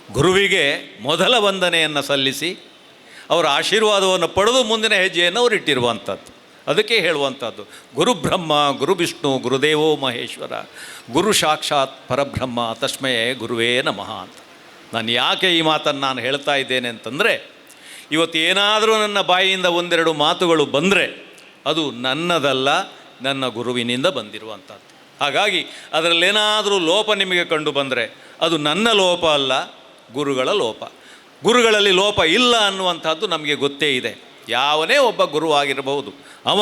ಗುರುವಿಗೆ ಮೊದಲ ವಂದನೆಯನ್ನು ಸಲ್ಲಿಸಿ ಅವರ ಆಶೀರ್ವಾದವನ್ನು ಪಡೆದು ಮುಂದಿನ ಹೆಜ್ಜೆಯನ್ನು ಅವರು ಇಟ್ಟಿರುವಂಥದ್ದು. ಅದಕ್ಕೆ ಹೇಳುವಂಥದ್ದು ಗುರು ಬ್ರಹ್ಮ ಗುರು ವಿಷ್ಣು ಗುರುದೇವೋ ಮಹೇಶ್ವರ ಗುರು ಸಾಕ್ಷಾತ್ ಪರಬ್ರಹ್ಮ ತಸ್ಮೈ ಗುರುವೇ ನಮಃ ಅಂತ. ನಾನು ಯಾಕೆ ಈ ಮಾತನ್ನು ನಾನು ಹೇಳ್ತಾ ಇದ್ದೇನೆ ಅಂತಂದರೆ, ಇವತ್ತು ಏನಾದರೂ ನನ್ನ ಬಾಯಿಯಿಂದ ಒಂದೆರಡು ಮಾತುಗಳು ಬಂದರೆ ಅದು ನನ್ನದಲ್ಲ, ನನ್ನ ಗುರುವಿನಿಂದ ಬಂದಿರುವಂಥದ್ದು. ಹಾಗಾಗಿ ಅದರಲ್ಲೇನಾದರೂ ಲೋಪ ನಿಮಗೆ ಕಂಡು ಬಂದರೆ ಅದು ನನ್ನ ಲೋಪ ಅಲ್ಲ, ಗುರುಗಳ ಲೋಪ. ಗುರುಗಳಲ್ಲಿ ಲೋಪ ಇಲ್ಲ ಅನ್ನುವಂಥದ್ದು ನಮಗೆ ಗೊತ್ತೇ ಇದೆ. ಯಾವನೇ ಒಬ್ಬ ಗುರುವಾಗಿರಬಹುದು, ಅವ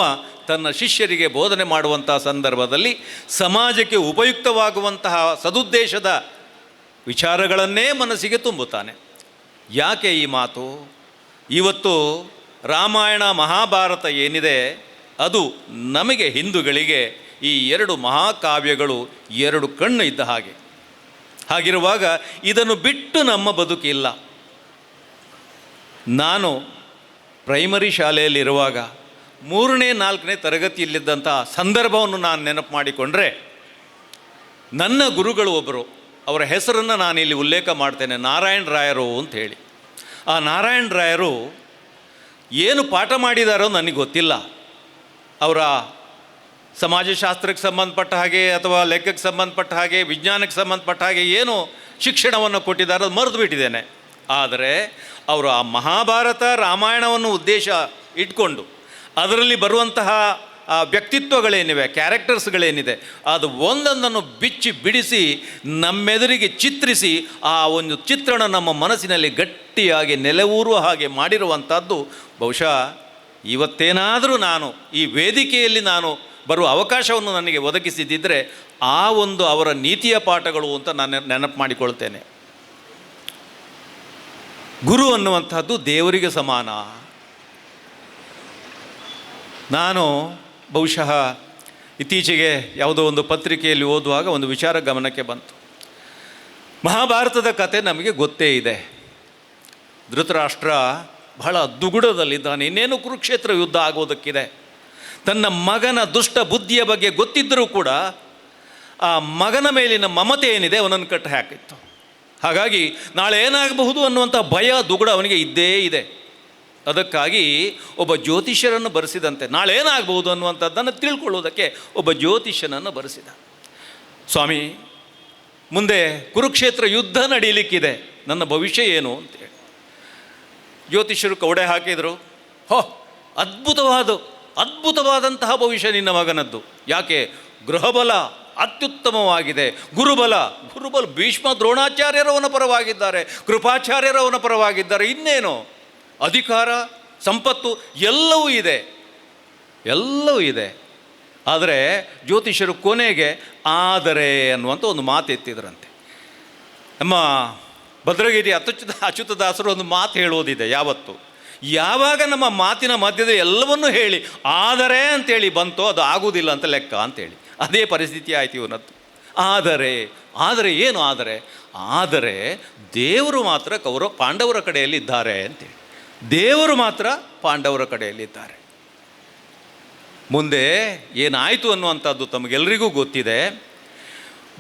ತನ್ನ ಶಿಷ್ಯರಿಗೆ ಬೋಧನೆ ಮಾಡುವಂಥ ಸಂದರ್ಭದಲ್ಲಿ ಸಮಾಜಕ್ಕೆ ಉಪಯುಕ್ತವಾಗುವಂತಹ ಸದುದ್ದೇಶದ ವಿಚಾರಗಳನ್ನೇ ಮನಸ್ಸಿಗೆ ತುಂಬುತ್ತಾನೆ. ಯಾಕೆ ಈ ಮಾತು? ಇವತ್ತು ರಾಮಾಯಣ ಮಹಾಭಾರತ ಏನಿದೆ ಅದು ನಮಗೆ ಹಿಂದೂಗಳಿಗೆ ಈ ಎರಡು ಮಹಾಕಾವ್ಯಗಳು ಎರಡು ಕಣ್ಣು ಇದ್ದ ಹಾಗೆ. ಹಾಗಿರುವಾಗ ಇದನ್ನು ಬಿಟ್ಟು ನಮ್ಮ ಬದುಕಿಲ್ಲ. ನಾನು ಪ್ರೈಮರಿ ಶಾಲೆಯಲ್ಲಿರುವಾಗ 3ನೇ 4ನೇ ತರಗತಿಯಲ್ಲಿದ್ದಂಥ ಸಂದರ್ಭವನ್ನು ನಾನು ನೆನಪು ಮಾಡಿಕೊಂಡ್ರೆ, ನನ್ನ ಗುರುಗಳು ಒಬ್ಬರು, ಅವರ ಹೆಸರನ್ನು ನಾನಿಲ್ಲಿ ಉಲ್ಲೇಖ ಮಾಡ್ತೇನೆ, ನಾರಾಯಣ ರಾಯರು ಅಂತ ಹೇಳಿ. ಆ ನಾರಾಯಣ ರಾಯರು ಏನು ಪಾಠ ಮಾಡಿದಾರೋ ನನಗೆ ಗೊತ್ತಿಲ್ಲ. ಅವರ ಸಮಾಜಶಾಸ್ತ್ರಕ್ಕೆ ಸಂಬಂಧಪಟ್ಟ ಹಾಗೆ ಅಥವಾ ಲೆಕ್ಕಕ್ಕೆ ಸಂಬಂಧಪಟ್ಟ ಹಾಗೆ ವಿಜ್ಞಾನಕ್ಕೆ ಸಂಬಂಧಪಟ್ಟ ಹಾಗೆ ಏನು ಶಿಕ್ಷಣವನ್ನು ಕೊಟ್ಟಿದ್ದಾರೋ ಅದು ಮರೆತು ಬಿಟ್ಟಿದ್ದೇನೆ. ಆದರೆ ಅವರು ಆ ಮಹಾಭಾರತ ರಾಮಾಯಣವನ್ನು ಉದ್ದೇಶ ಇಟ್ಕೊಂಡು ಅದರಲ್ಲಿ ಬರುವಂತಹ ವ್ಯಕ್ತಿತ್ವಗಳೇನಿವೆ, ಕ್ಯಾರೆಕ್ಟರ್ಸ್ಗಳೇನಿದೆ, ಅದು ಒಂದೊಂದನ್ನು ಬಿಚ್ಚಿ ಬಿಡಿಸಿ ನಮ್ಮೆದುರಿಗೆ ಚಿತ್ರಿಸಿ ಆ ಒಂದು ಚಿತ್ರಣ ನಮ್ಮ ಮನಸ್ಸಿನಲ್ಲಿ ಗಟ್ಟಿಯಾಗಿ ನೆಲೆಯೂರುವ ಹಾಗೆ ಮಾಡಿರುವಂಥದ್ದು ಬಹುಶಃ ಇವತ್ತೇನಾದರೂ ನಾನು ಈ ವೇದಿಕೆಯಲ್ಲಿ ನಾನು ಬರುವ ಅವಕಾಶವನ್ನು ನನಗೆ ಒದಗಿಸಿದ್ದಿದ್ದರೆ ಆ ಒಂದು ಅವರ ನೀತಿಯ ಪಾಠಗಳು ಅಂತ ನಾನು ನೆನಪು ಮಾಡಿಕೊಳ್ತೇನೆ. ಗುರು ಅನ್ನುವಂಥದ್ದು ದೇವರಿಗೆ ಸಮಾನ. ನಾನು ಬಹುಶಃ ಇತ್ತೀಚೆಗೆ ಯಾವುದೋ ಒಂದು ಪತ್ರಿಕೆಯಲ್ಲಿ ಓದುವಾಗ ಒಂದು ವಿಚಾರ ಗಮನಕ್ಕೆ ಬಂತು. ಮಹಾಭಾರತದ ಕತೆ ನಮಗೆ ಗೊತ್ತೇ ಇದೆ. ಧೃತರಾಷ್ಟ್ರ ಬಹಳ ದುಗುಡದಲ್ಲಿದ್ದಾನೆ, ಇನ್ನೇನು ಕುರುಕ್ಷೇತ್ರ ಯುದ್ಧ ಆಗೋದಕ್ಕಿದೆ. ತನ್ನ ಮಗನ ದುಷ್ಟ ಬುದ್ಧಿಯ ಬಗ್ಗೆ ಗೊತ್ತಿದ್ದರೂ ಕೂಡ ಆ ಮಗನ ಮೇಲಿನ ಮಮತೆ ಏನಿದೆ ಅವನನ್ನು ಕಟ್ಟಿ ಹಾಕಿತ್ತು. ಹಾಗಾಗಿ ನಾಳೆ ಏನಾಗಬಹುದು ಅನ್ನುವಂಥ ಭಯ ದುಗುಡ ಅವನಿಗೆ ಇದ್ದೇ ಇದೆ. ಅದಕ್ಕಾಗಿ ಒಬ್ಬ ಜ್ಯೋತಿಷ್ಯರನ್ನು ಬರೆಸಿದಂತೆ, ನಾಳೆ ಏನಾಗಬಹುದು ಅನ್ನುವಂಥದ್ದನ್ನು ತಿಳ್ಕೊಳ್ಳೋದಕ್ಕೆ ಒಬ್ಬ ಜ್ಯೋತಿಷ್ಯನನ್ನು ಬರೆಸಿದ. ಸ್ವಾಮಿ, ಮುಂದೆ ಕುರುಕ್ಷೇತ್ರ ಯುದ್ಧ ನಡೀಲಿಕ್ಕಿದೆ, ನನ್ನ ಭವಿಷ್ಯ ಏನು ಅಂತೇಳಿ ಜ್ಯೋತಿಷ್ಯರು ಕವಡೆ ಹಾಕಿದರು. ಅದ್ಭುತವಾದಂತಹ ಭವಿಷ್ಯ ನಿನ್ನ ಮಗನದ್ದು. ಯಾಕೆ? ಗೃಹಬಲ ಅತ್ಯುತ್ತಮವಾಗಿದೆ, ಗುರುಬಲ ಭೀಷ್ಮ ದ್ರೋಣಾಚಾರ್ಯರವನ ಪರವಾಗಿದ್ದಾರೆ, ಕೃಪಾಚಾರ್ಯರವನ ಪರವಾಗಿದ್ದಾರೆ, ಇನ್ನೇನು ಅಧಿಕಾರ ಸಂಪತ್ತು ಎಲ್ಲವೂ ಇದೆ. ಆದರೆ ಜ್ಯೋತಿಷರು ಕೊನೆಗೆ ಆದರೆ ಅನ್ನುವಂಥ ಒಂದು ಮಾತು ಎತ್ತಿದ್ರಂತೆ. ನಮ್ಮ ಭದ್ರಗಿರಿ ಅಚ್ಯುತದಾಸರು ಒಂದು ಮಾತು ಹೇಳೋದಿದೆ, ಯಾವಾಗ ನಮ್ಮ ಮಾತಿನ ಮಧ್ಯದ ಎಲ್ಲವನ್ನೂ ಹೇಳಿ ಆದರೆ ಅಂತೇಳಿ ಬಂತೋ ಅದು ಆಗುವುದಿಲ್ಲ ಅಂತ ಲೆಕ್ಕ ಅಂತೇಳಿ. ಅದೇ ಪರಿಸ್ಥಿತಿ ಆಯ್ತು ಇವನದ್ದು. ಆದರೆ ಏನು ಆದರೆ ದೇವರು ಮಾತ್ರ ಪಾಂಡವರ ಕಡೆಯಲ್ಲಿ ಇದ್ದಾರೆ ಅಂತೇಳಿ. ದೇವರು ಮಾತ್ರ ಪಾಂಡವರ ಕಡೆಯಲ್ಲಿದ್ದಾರೆ. ಮುಂದೆ ಏನಾಯಿತು ಅನ್ನುವಂಥದ್ದು ತಮಗೆಲ್ಲರಿಗೂ ಗೊತ್ತಿದೆ.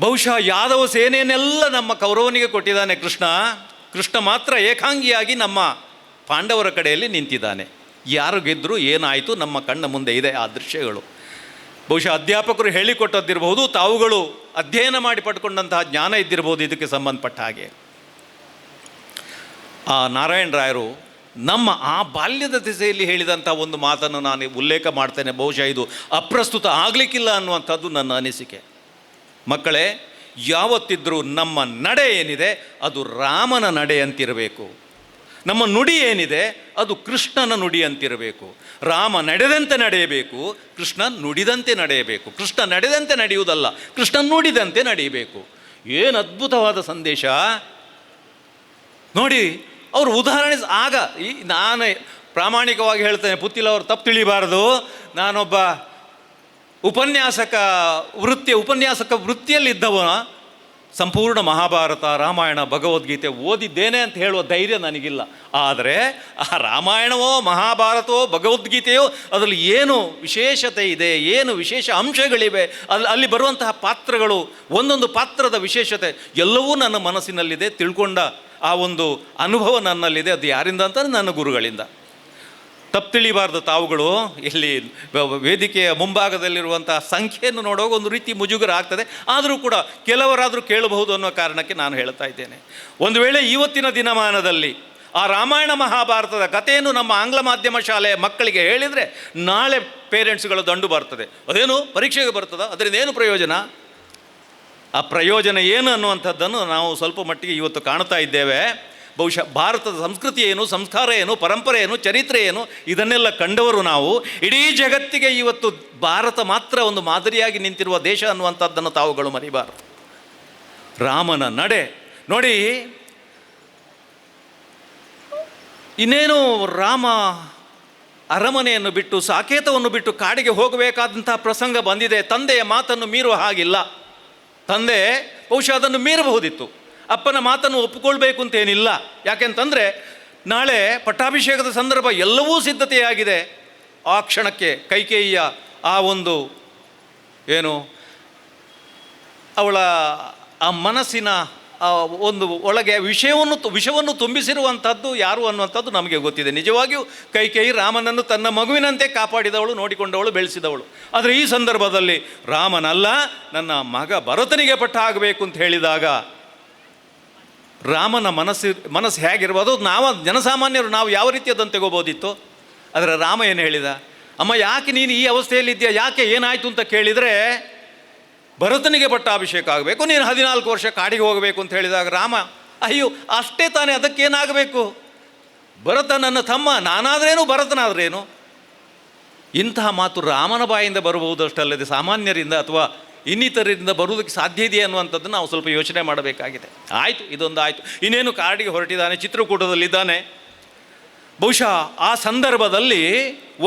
ಬಹುಶಃ ಯಾದವ ಸೇನೆಯನ್ನೆಲ್ಲ ನಮ್ಮ ಕೌರವನಿಗೆ ಕೊಟ್ಟಿದ್ದಾನೆ ಕೃಷ್ಣ ಮಾತ್ರ ಏಕಾಂಗಿಯಾಗಿ ನಮ್ಮ ಪಾಂಡವರ ಕಡೆಯಲ್ಲಿ ನಿಂತಿದ್ದಾನೆ. ಯಾರು ಗೆದ್ದರು, ಏನಾಯಿತು, ನಮ್ಮ ಕಣ್ಣ ಮುಂದೆ ಇದೆ ಆ ದೃಶ್ಯಗಳು. ಬಹುಶಃ ಅಧ್ಯಾಪಕರು ಹೇಳಿಕೊಟ್ಟದ್ದಿರಬಹುದು, ತಾವುಗಳು ಅಧ್ಯಯನ ಮಾಡಿ ಪಡ್ಕೊಂಡಂತಹ ಜ್ಞಾನ ಇದ್ದಿರಬಹುದು ಇದಕ್ಕೆ ಸಂಬಂಧಪಟ್ಟ ಹಾಗೆ. ಆ ನಾರಾಯಣ ರಾಯರು ನಮ್ಮ ಆ ಬಾಲ್ಯದ ದಿಸೆಯಲ್ಲಿ ಹೇಳಿದಂಥ ಒಂದು ಮಾತನ್ನು ನಾನು ಉಲ್ಲೇಖ ಮಾಡ್ತೇನೆ. ಬಹುಶಃ ಇದು ಅಪ್ರಸ್ತುತ ಆಗಲಿಕ್ಕಿಲ್ಲ ಅನ್ನುವಂಥದ್ದು ನನ್ನ ಅನಿಸಿಕೆ. ಮಕ್ಕಳೇ, ಯಾವತ್ತಿದ್ರೂ ನಮ್ಮ ನಡೆ ಏನಿದೆ ಅದು ರಾಮನ ನಡೆ ಅಂತಿರಬೇಕು. ನಮ್ಮ ನುಡಿ ಏನಿದೆ ಅದು ಕೃಷ್ಣನ ನುಡಿ ಅಂತಿರಬೇಕು. ರಾಮ ನಡೆದಂತೆ ನಡೆಯಬೇಕು, ಕೃಷ್ಣ ನುಡಿದಂತೆ ನಡೆಯಬೇಕು. ಕೃಷ್ಣ ನಡೆದಂತೆ ನಡೆಯುವುದಲ್ಲ, ಕೃಷ್ಣ ನುಡಿದಂತೆ ನಡೆಯಬೇಕು. ಏನು ಅದ್ಭುತವಾದ ಸಂದೇಶ ನೋಡಿ. ಅವರು ಉದಾಹರಣೆ ನಾನು ಪ್ರಾಮಾಣಿಕವಾಗಿ ಹೇಳ್ತೇನೆ, ಪುತ್ತಿಲ ಅವರು ತಪ್ಪು ತಿಳಿಬಾರ್ದು. ನಾನೊಬ್ಬ ಉಪನ್ಯಾಸಕ ವೃತ್ತಿಯಲ್ಲಿದ್ದವ. ಸಂಪೂರ್ಣ ಮಹಾಭಾರತ, ರಾಮಾಯಣ, ಭಗವದ್ಗೀತೆ ಓದಿದ್ದೇನೆ ಅಂತ ಹೇಳುವ ಧೈರ್ಯ ನನಗಿಲ್ಲ. ಆದರೆ ಆ ರಾಮಾಯಣವೋ ಮಹಾಭಾರತವೋ ಭಗವದ್ಗೀತೆಯೋ ಅದರಲ್ಲಿ ಏನು ವಿಶೇಷತೆ ಇದೆ, ಏನು ವಿಶೇಷ ಅಂಶಗಳಿವೆ, ಅಲ್ಲಿ ಬರುವಂತಹ ಪಾತ್ರಗಳು, ಒಂದೊಂದು ಪಾತ್ರದ ವಿಶೇಷತೆ ಎಲ್ಲವೂ ನನ್ನ ಮನಸ್ಸಿನಲ್ಲಿದೆ. ತಿಳ್ಕೊಂಡ ಆ ಒಂದು ಅನುಭವ ನನ್ನಲ್ಲಿದೆ. ಅದು ಯಾರಿಂದ ಅಂತ ನನ್ನ ಗುರುಗಳಿಂದ. ತಪ್ಪು ತಿಳಿಬಾರ್ದು ತಾವುಗಳು. ಇಲ್ಲಿ ವೇದಿಕೆಯ ಮುಂಭಾಗದಲ್ಲಿರುವಂಥ ಸಂಖ್ಯೆಯನ್ನು ನೋಡುವಾಗ ಒಂದು ರೀತಿ ಮುಜುಗರ ಆಗ್ತದೆ. ಆದರೂ ಕೂಡ ಕೆಲವರಾದರೂ ಕೇಳಬಹುದು ಅನ್ನೋ ಕಾರಣಕ್ಕೆ ನಾನು ಹೇಳ್ತಾ ಇದ್ದೇನೆ. ಒಂದು ವೇಳೆ ಇವತ್ತಿನ ದಿನಮಾನದಲ್ಲಿ ಆ ರಾಮಾಯಣ ಮಹಾಭಾರತದ ಕಥೆಯನ್ನು ನಮ್ಮ ಆಂಗ್ಲ ಮಾಧ್ಯಮ ಶಾಲೆಯ ಮಕ್ಕಳಿಗೆ ಹೇಳಿದರೆ ನಾಳೆ ಪೇರೆಂಟ್ಸ್ಗಳ ದಂಡು ಬರ್ತದೆ. ಅದೇನು ಪರೀಕ್ಷೆಗೆ ಬರ್ತದ, ಅದರಿಂದ ಏನು ಪ್ರಯೋಜನ? ಆ ಪ್ರಯೋಜನ ಏನು ಅನ್ನುವಂಥದ್ದನ್ನು ನಾವು ಸ್ವಲ್ಪ ಮಟ್ಟಿಗೆ ಇವತ್ತು ಕಾಣ್ತಾ ಇದ್ದೇವೆ. ಬಹುಶಃ ಭಾರತದ ಸಂಸ್ಕೃತಿ ಏನು, ಸಂಸ್ಕಾರ ಏನು, ಪರಂಪರೆ ಏನು, ಚರಿತ್ರೆ ಏನು, ಇದನ್ನೆಲ್ಲ ಕಂಡವರು ನಾವು. ಇಡೀ ಜಗತ್ತಿಗೆ ಇವತ್ತು ಭಾರತ ಮಾತ್ರ ಒಂದು ಮಾದರಿಯಾಗಿ ನಿಂತಿರುವ ದೇಶ ಅನ್ನುವಂಥದ್ದನ್ನು ತಾವುಗಳು ಮರಿಬಾರದು. ರಾಮನ ನಡೆ ನೋಡಿ. ಇನ್ನೇನು ರಾಮ ಅರಮನೆಯನ್ನು ಬಿಟ್ಟು ಸಾಕೇತವನ್ನು ಬಿಟ್ಟು ಕಾಡಿಗೆ ಹೋಗಬೇಕಾದಂಥ ಪ್ರಸಂಗ ಬಂದಿದೆ. ತಂದೆಯ ಮಾತನ್ನು ಮೀರುವ ಹಾಗಿಲ್ಲ. ತಂದೆ ಬಹುಶಃ ಅದನ್ನು ಮೀರಬಹುದಿತ್ತು. ಅಪ್ಪನ ಮಾತನ್ನು ಒಪ್ಪಿಕೊಳ್ಬೇಕು ಅಂತೇನಿಲ್ಲ. ಯಾಕೆಂತಂದರೆ ನಾಳೆ ಪಟ್ಟಾಭಿಷೇಕದ ಸಂದರ್ಭ ಎಲ್ಲವೂ ಸಿದ್ಧತೆಯಾಗಿದೆ. ಆ ಕ್ಷಣಕ್ಕೆ ಕೈಕೇಯಿಯ ಆ ಒಂದು ಏನು ಅವಳ ಆ ಮನಸ್ಸಿನ ಒಂದು ಒಳಗೆ ವಿಷವನ್ನು ತುಂಬಿಸಿರುವಂಥದ್ದು ಯಾರು ಅನ್ನುವಂಥದ್ದು ನಮಗೆ ಗೊತ್ತಿದೆ. ನಿಜವಾಗಿಯೂ ಕೈಕೇಯಿ ರಾಮನನ್ನು ತನ್ನ ಮಗುವಿನಂತೆ ಕಾಪಾಡಿದವಳು, ನೋಡಿಕೊಂಡವಳು, ಬೆಳೆಸಿದವಳು. ಆದರೆ ಈ ಸಂದರ್ಭದಲ್ಲಿ ರಾಮನಲ್ಲ, ನನ್ನ ಮಗ ಭರತನಿಗೆ ಪಟ್ಟ ಆಗಬೇಕು ಅಂತ ಹೇಳಿದಾಗ ರಾಮನ ಮನಸ್ಸು ಹೇಗಿರ್ಬೋದು, ಜನಸಾಮಾನ್ಯರು ನಾವು ಯಾವ ರೀತಿ ಅದನ್ನು ತೆಗೋಬೋದಿತ್ತು. ಆದರೆ ರಾಮ ಏನು ಹೇಳಿದ? ಅಮ್ಮ ಯಾಕೆ ನೀನು ಈ ಅವಸ್ಥೆಯಲ್ಲಿದ್ದೀಯಾ, ಯಾಕೆ ಏನಾಯಿತು ಅಂತ ಕೇಳಿದರೆ ಭರತನಿಗೆ ಪಟ್ಟಾಭಿಷೇಕ ಆಗಬೇಕು, ನೀನು 14 ವರ್ಷ ಕಾಡಿಗೆ ಹೋಗಬೇಕು ಅಂತ ಹೇಳಿದಾಗ ರಾಮ ಅಯ್ಯೋ ಅಷ್ಟೇ ತಾನೇ, ಅದಕ್ಕೇನಾಗಬೇಕು? ಭರತ ನನ್ನ ತಮ್ಮ, ನಾನಾದ್ರೇನು ಭರತನಾದ್ರೇನು? ಇಂತಹ ಮಾತು ರಾಮನ ಬಾಯಿಂದ ಬರಬಹುದಷ್ಟಲ್ಲದೆ ಸಾಮಾನ್ಯರಿಂದ ಅಥವಾ ಇನ್ನಿತರರಿಂದ ಬರುವುದಕ್ಕೆ ಸಾಧ್ಯ ಇದೆಯೇ ಅನ್ನುವಂಥದ್ದನ್ನು ನಾವು ಸ್ವಲ್ಪ ಯೋಚನೆ ಮಾಡಬೇಕಾಗಿದೆ. ಆಯಿತು, ಇದೊಂದು ಆಯಿತು. ಇನ್ನೇನು ಕಾಡಿಗೆ ಹೊರಟಿದ್ದಾನೆ, ಚಿತ್ರಕೂಟದಲ್ಲಿದ್ದಾನೆ. ಬಹುಶಃ ಆ ಸಂದರ್ಭದಲ್ಲಿ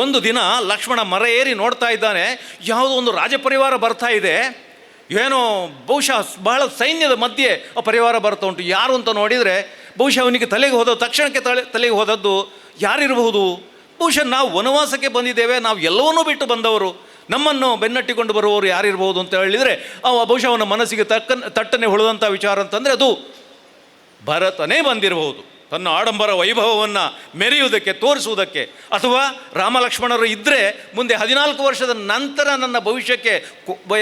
ಒಂದು ದಿನ ಲಕ್ಷ್ಮಣ ಮರ ಏರಿ ನೋಡ್ತಾ ಇದ್ದಾನೆ. ಯಾವುದೋ ಒಂದು ರಾಜಪರಿವಾರ ಬರ್ತಾ ಇದೆ. ಏನೋ ಬಹುಶಃ ಬಹಳ ಸೈನ್ಯದ ಮಧ್ಯೆ ಆ ಪರಿವಾರ ಬರ್ತಾ ಉಂಟು. ಯಾರು ಅಂತ ನೋಡಿದರೆ ಬಹುಶಃ ಅವನಿಗೆ ತಲೆಗೆ ಹೋದ ತಕ್ಷಣಕ್ಕೆ ತಲೆಗೆ ಹೋದದ್ದು ಯಾರಿರಬಹುದು? ಬಹುಶಃ ನಾವು ವನವಾಸಕ್ಕೆ ಬಂದಿದ್ದೇವೆ, ನಾವು ಎಲ್ಲವನ್ನೂ ಬಿಟ್ಟು ಬಂದವರು, ನಮ್ಮನ್ನು ಬೆನ್ನಟ್ಟಿಕೊಂಡು ಬರುವವರು ಯಾರಿರ್ಬೋದು ಅಂತ ಹೇಳಿದರೆ ಬಹುಶಃ ಅವನ ಮನಸ್ಸಿಗೆ ತಟ್ಟನೆ ಹೊಳೆದಂಥ ವಿಚಾರ ಅಂತಂದರೆ ಅದು ಭರತನೇ ಬಂದಿರಬಹುದು. ತನ್ನ ಆಡಂಬರ ವೈಭವವನ್ನು ಮೆರೆಯುವುದಕ್ಕೆ, ತೋರಿಸುವುದಕ್ಕೆ. ಅಥವಾ ರಾಮಲಕ್ಷ್ಮಣರು ಇದ್ದರೆ ಮುಂದೆ 14 ವರ್ಷದ ನಂತರ ನನ್ನ ಭವಿಷ್ಯಕ್ಕೆ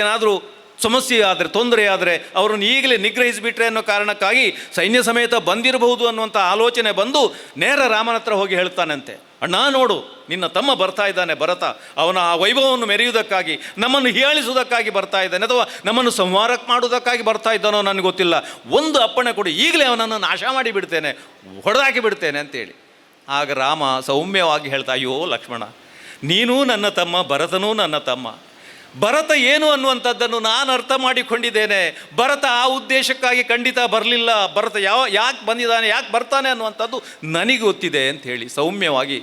ಏನಾದರೂ ಸಮಸ್ಯೆ ಆದರೆ, ತೊಂದರೆ ಆದರೆ ಅವರನ್ನು ಈಗಲೇ ನಿಗ್ರಹಿಸಿಬಿಟ್ರೆ ಅನ್ನೋ ಕಾರಣಕ್ಕಾಗಿ ಸೈನ್ಯ ಸಮೇತ ಬಂದಿರಬಹುದು ಅನ್ನುವಂಥ ಆಲೋಚನೆ ಬಂದು ನೇರ ರಾಮನ ಹತ್ರ ಹೋಗಿ ಹೇಳ್ತಾನಂತೆ, ಅಣ್ಣ ನೋಡು ನಿನ್ನ ತಮ್ಮ ಬರ್ತಾ ಇದ್ದಾನೆ ಭರತ, ಅವನ ಆ ವೈಭವವನ್ನು ಮೆರೆಯುವುದಕ್ಕಾಗಿ, ನಮ್ಮನ್ನು ಹೀಯಾಳಿಸುವುದಕ್ಕಾಗಿ ಬರ್ತಾ ಇದ್ದಾನೆ, ಅಥವಾ ನಮ್ಮನ್ನು ಸಂಹಾರಕ್ಕೆ ಮಾಡುವುದಕ್ಕಾಗಿ ಬರ್ತಾ ಇದ್ದಾನೋ ನನಗೆ ಗೊತ್ತಿಲ್ಲ, ಒಂದು ಅಪ್ಪಣೆ ಕೊಡಿ, ಈಗಲೇ ಅವನನ್ನು ನಾಶ ಮಾಡಿ ಬಿಡ್ತೇನೆ, ಹೊಡೆದಾಕಿ ಬಿಡ್ತೇನೆ ಅಂತೇಳಿ. ಆಗ ರಾಮ ಸೌಮ್ಯವಾಗಿ ಹೇಳ್ತಾ, ಅಯ್ಯೋ ಲಕ್ಷ್ಮಣ, ನೀನೂ ನನ್ನ ತಮ್ಮ, ಭರತನೂ ನನ್ನ ತಮ್ಮ. ಭರತ ಏನು ಅನ್ನುವಂಥದ್ದನ್ನು ನಾನು ಅರ್ಥ ಮಾಡಿಕೊಂಡಿದ್ದೇನೆ. ಭರತ ಆ ಉದ್ದೇಶಕ್ಕಾಗಿ ಖಂಡಿತ ಬರಲಿಲ್ಲ. ಭರತ ಯಾಕೆ ಬಂದಿದ್ದಾನೆ, ಯಾಕೆ ಬರ್ತಾನೆ ಅನ್ನುವಂಥದ್ದು ನನಗೆ ಗೊತ್ತಿದೆ ಅಂಥೇಳಿ ಸೌಮ್ಯವಾಗಿ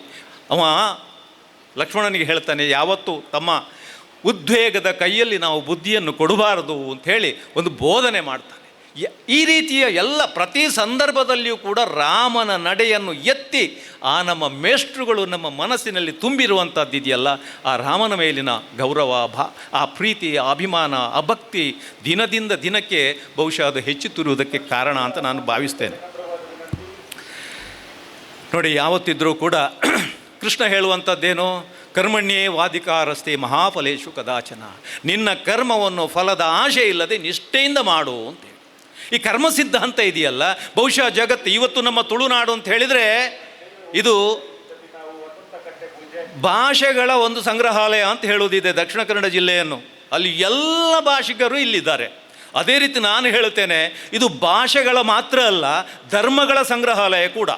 ಅವ ಲಕ್ಷ್ಮಣನಿಗೆ ಹೇಳ್ತಾನೆ. ಯಾವತ್ತೂ ತಮ್ಮ ಉದ್ವೇಗದ ಕೈಯಲ್ಲಿ ನಾವು ಬುದ್ಧಿಯನ್ನು ಕೊಡಬಾರದು ಅಂಥೇಳಿ ಒಂದು ಬೋಧನೆ ಮಾಡ್ತಾನೆ. ಈ ರೀತಿಯ ಎಲ್ಲ ಪ್ರತಿ ಸಂದರ್ಭದಲ್ಲಿಯೂ ಕೂಡ ರಾಮನ ನಡೆಯನ್ನು ಎತ್ತಿ ಆ ನಮ್ಮ ಮೇಷ್ಟ್ರುಗಳು ನಮ್ಮ ಮನಸ್ಸಿನಲ್ಲಿ ತುಂಬಿರುವಂಥದ್ದು ಇದೆಯಲ್ಲ, ಆ ರಾಮನ ಮೇಲಿನ ಗೌರವ, ಆ ಪ್ರೀತಿ, ಆ ಅಭಿಮಾನ, ಆ ಭಕ್ತಿ ದಿನದಿಂದ ದಿನಕ್ಕೆ ಬಹುಶಃ ಅದು ಹೆಚ್ಚುತ್ತಿರುವುದಕ್ಕೆ ಕಾರಣ ಅಂತ ನಾನು ಭಾವಿಸ್ತೇನೆ. ನೋಡಿ, ಯಾವತ್ತಿದ್ರೂ ಕೂಡ ಕೃಷ್ಣ ಹೇಳುವಂಥದ್ದೇನು? ಕರ್ಮಣ್ಯೇ ವಾದಿಕಾರಸ್ತೆ ಮಹಾಫಲೇಶು ಕದಾಚನ. ನಿನ್ನ ಕರ್ಮವನ್ನು ಫಲದ ಆಶೆ ಇಲ್ಲದೆ ನಿಷ್ಠೆಯಿಂದ ಮಾಡು ಅಂತೇಳಿ ಈ ಕರ್ಮ ಸಿದ್ಧಾಂತ ಇದೆಯಲ್ಲ, ಬಹುಶಃ ಜಗತ್ತು ಇವತ್ತು ನಮ್ಮ ತುಳುನಾಡು ಅಂತ ಹೇಳಿದರೆ ಇದು ಭಾಷೆಗಳ ಒಂದು ಸಂಗ್ರಹಾಲಯ ಅಂತ ಹೇಳುವುದಿದೆ. ದಕ್ಷಿಣ ಕನ್ನಡ ಜಿಲ್ಲೆಯನ್ನು, ಅಲ್ಲಿ ಎಲ್ಲ ಭಾಷಿಗರು ಇಲ್ಲಿದ್ದಾರೆ. ಅದೇ ರೀತಿ ನಾನು ಹೇಳುತ್ತೇನೆ, ಇದು ಭಾಷೆಗಳ ಮಾತ್ರ ಅಲ್ಲ, ಧರ್ಮಗಳ ಸಂಗ್ರಹಾಲಯ ಕೂಡ.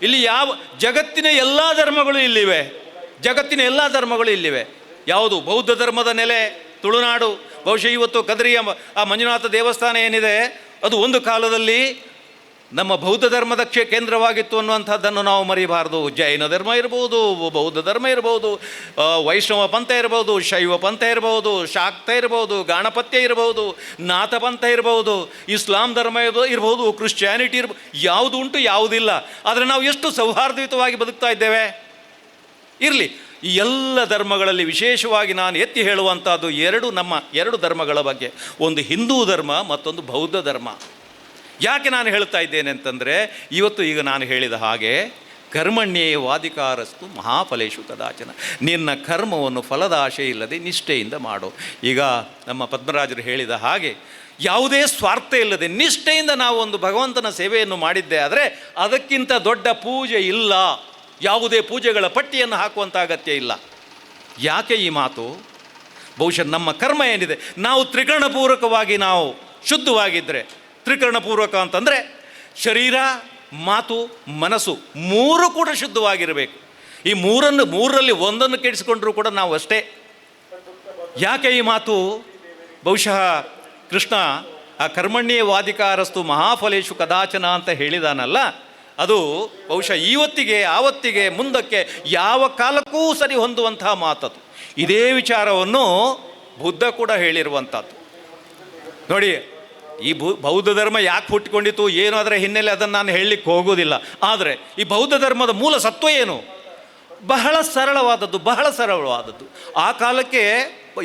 ಇಲ್ಲಿ ಜಗತ್ತಿನ ಎಲ್ಲ ಧರ್ಮಗಳು ಇಲ್ಲಿವೆ. ಜಗತ್ತಿನ ಎಲ್ಲ ಧರ್ಮಗಳು ಇಲ್ಲಿವೆ. ಯಾವುದು? ಬೌದ್ಧ ಧರ್ಮದ ನೆಲೆ ತುಳುನಾಡು. ಬಹುಶಃ ಇವತ್ತು ಕದ್ರಿಯ ಆ ಮಂಜುನಾಥ ದೇವಸ್ಥಾನ ಏನಿದೆ, ಅದು ಒಂದು ಕಾಲದಲ್ಲಿ ನಮ್ಮ ಬೌದ್ಧ ಧರ್ಮದ ಕೇಂದ್ರವಾಗಿತ್ತು ಅನ್ನುವಂಥದ್ದನ್ನು ನಾವು ಮರಿಬಾರ್ದು. ಜೈನ ಧರ್ಮ ಇರ್ಬೋದು, ಬೌದ್ಧ ಧರ್ಮ ಇರ್ಬೋದು, ವೈಷ್ಣವ ಪಂಥ ಇರ್ಬೋದು, ಶೈವ ಪಂಥ ಇರ್ಬೋದು, ಶಾಕ್ತ ಇರ್ಬೋದು, ಗಾಣಪತ್ಯ ಇರ್ಬೋದು, ನಾಥ ಪಂಥ ಇರ್ಬೋದು, ಇಸ್ಲಾಂ ಧರ್ಮ ಇರ್ಬೋದು, ಕ್ರಿಶ್ಚಿಯಾನಿಟಿ ಇರ್ಬೋದು, ಯಾವುದು ಉಂಟು ಯಾವುದಿಲ್ಲ. ಆದರೆ ನಾವು ಎಷ್ಟು ಸೌಹಾರ್ದಯುತವಾಗಿ ಬದುಕ್ತಾ ಇದ್ದೇವೆ. ಇರಲಿ, ಈ ಎಲ್ಲ ಧರ್ಮಗಳಲ್ಲಿ ವಿಶೇಷವಾಗಿ ನಾನು ಎತ್ತಿ ಹೇಳುವಂಥದ್ದು ಎರಡು ಧರ್ಮಗಳ ಬಗ್ಗೆ. ಒಂದು ಹಿಂದೂ ಧರ್ಮ, ಮತ್ತೊಂದು ಬೌದ್ಧ ಧರ್ಮ. ಯಾಕೆ ನಾನು ಹೇಳ್ತಾ ಇದ್ದೇನೆ ಅಂತಂದರೆ, ಇವತ್ತು ಈಗ ನಾನು ಹೇಳಿದ ಹಾಗೆ ಕರ್ಮಣ್ಯೇವಾಧಿಕಾರಸ್ತು ಮಹಾಫಲೇಶು ಕದಾಚನ, ನಿನ್ನ ಕರ್ಮವನ್ನು ಫಲದ ಆಶೆ ಇಲ್ಲದೆ ನಿಷ್ಠೆಯಿಂದ ಮಾಡು. ಈಗ ನಮ್ಮ ಪದ್ಮರಾಜರು ಹೇಳಿದ ಹಾಗೆ ಯಾವುದೇ ಸ್ವಾರ್ಥ ಇಲ್ಲದೆ ನಿಷ್ಠೆಯಿಂದ ನಾವು ಒಂದು ಭಗವಂತನ ಸೇವೆಯನ್ನು ಮಾಡಿದ್ದೆ ಆದರೆ ಅದಕ್ಕಿಂತ ದೊಡ್ಡ ಪೂಜೆ ಇಲ್ಲ. ಯಾವುದೇ ಪೂಜೆಗಳ ಪಟ್ಟಿಯನ್ನು ಹಾಕುವಂಥ ಅಗತ್ಯ ಇಲ್ಲ. ಯಾಕೆ ಈ ಮಾತು? ಬಹುಶಃ ನಮ್ಮ ಕರ್ಮ ಏನಿದೆ, ನಾವು ತ್ರಿಕರಣಪೂರ್ವಕವಾಗಿ ನಾವು ಶುದ್ಧವಾಗಿದ್ದರೆ, ತ್ರಿಕರಣಪೂರ್ವಕ ಅಂತಂದರೆ ಶರೀರ, ಮಾತು, ಮನಸ್ಸು ಮೂರು ಕೂಡ ಶುದ್ಧವಾಗಿರಬೇಕು. ಈ ಮೂರರಲ್ಲಿ ಒಂದನ್ನು ಕೆಡಿಸಿಕೊಂಡ್ರೂ ಕೂಡ ನಾವು ಅಷ್ಟೇ. ಯಾಕೆ ಈ ಮಾತು? ಬಹುಶಃ ಕೃಷ್ಣ ಆ ಕರ್ಮಣ್ಯೇವಾಧಿಕಾರಸ್ತು ಮಹಾಫಲೇಶು ಕದಾಚನ ಅಂತ ಹೇಳಿದಾನಲ್ಲ, ಅದು ಬಹುಶಃ ಇವತ್ತಿಗೆ, ಆವತ್ತಿಗೆ, ಮುಂದಕ್ಕೆ ಯಾವ ಕಾಲಕ್ಕೂ ಸರಿ ಹೊಂದುವಂತಹ ಮಾತದು. ಇದೇ ವಿಚಾರವನ್ನು ಬುದ್ಧ ಕೂಡ ಹೇಳಿರುವಂಥದ್ದು. ನೋಡಿ, ಈ ಬೌದ್ಧ ಧರ್ಮ ಯಾಕೆ ಹುಟ್ಟಿಕೊಂಡಿತು, ಏನು ಅದರ ಹಿನ್ನೆಲೆ, ಅದನ್ನು ನಾನು ಹೇಳಲಿಕ್ಕೆ ಹೋಗೋದಿಲ್ಲ. ಆದರೆ ಈ ಬೌದ್ಧ ಧರ್ಮದ ಮೂಲ ಸತ್ವ ಏನು? ಬಹಳ ಸರಳವಾದದ್ದು. ಆ ಕಾಲಕ್ಕೆ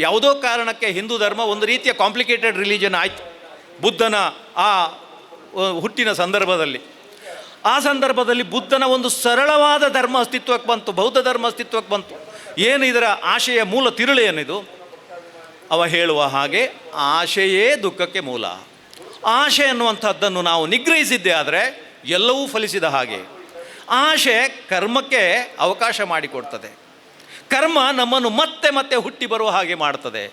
ಯಾವುದೋ ಕಾರಣಕ್ಕೆ ಹಿಂದೂ ಧರ್ಮ ಒಂದು ರೀತಿಯ ಕಾಂಪ್ಲಿಕೇಟೆಡ್ ರಿಲಿಜನ್ ಆಯಿತು ಬುದ್ಧನ ಆ ಹುಟ್ಟಿನ ಸಂದರ್ಭದಲ್ಲಿ. ಆ ಸಂದರ್ಭದಲ್ಲಿ ಬುದ್ಧನ ಒಂದು ಸರಳವಾದ ಧರ್ಮ ಅಸ್ತಿತ್ವಕ್ಕೆ ಬಂತು, ಬೌದ್ಧ ಧರ್ಮ ಅಸ್ತಿತ್ವಕ್ಕೆ ಬಂತು. ಏನು ಇದರ ಆಶೆಯ ಮೂಲ ತಿರುಳು ಏನಿದು? ಅವ ಹೇಳುವ ಹಾಗೆ ಆಶೆಯೇ ದುಃಖಕ್ಕೆ ಮೂಲ. ಆಶೆ ಅನ್ನುವಂಥದ್ದನ್ನು ನಾವು ನಿಗ್ರಹಿಸಿದ್ದೆ ಆದರೆ ಎಲ್ಲವೂ ಫಲಿಸಿದ ಹಾಗೆ. ಆಶೆ ಕರ್ಮಕ್ಕೆ ಅವಕಾಶ ಮಾಡಿಕೊಡ್ತದೆ. ಕರ್ಮ ನಮ್ಮನ್ನು ಮತ್ತೆ ಮತ್ತೆ ಹುಟ್ಟಿ ಬರುವ ಹಾಗೆ ಮಾಡ್ತದೆ.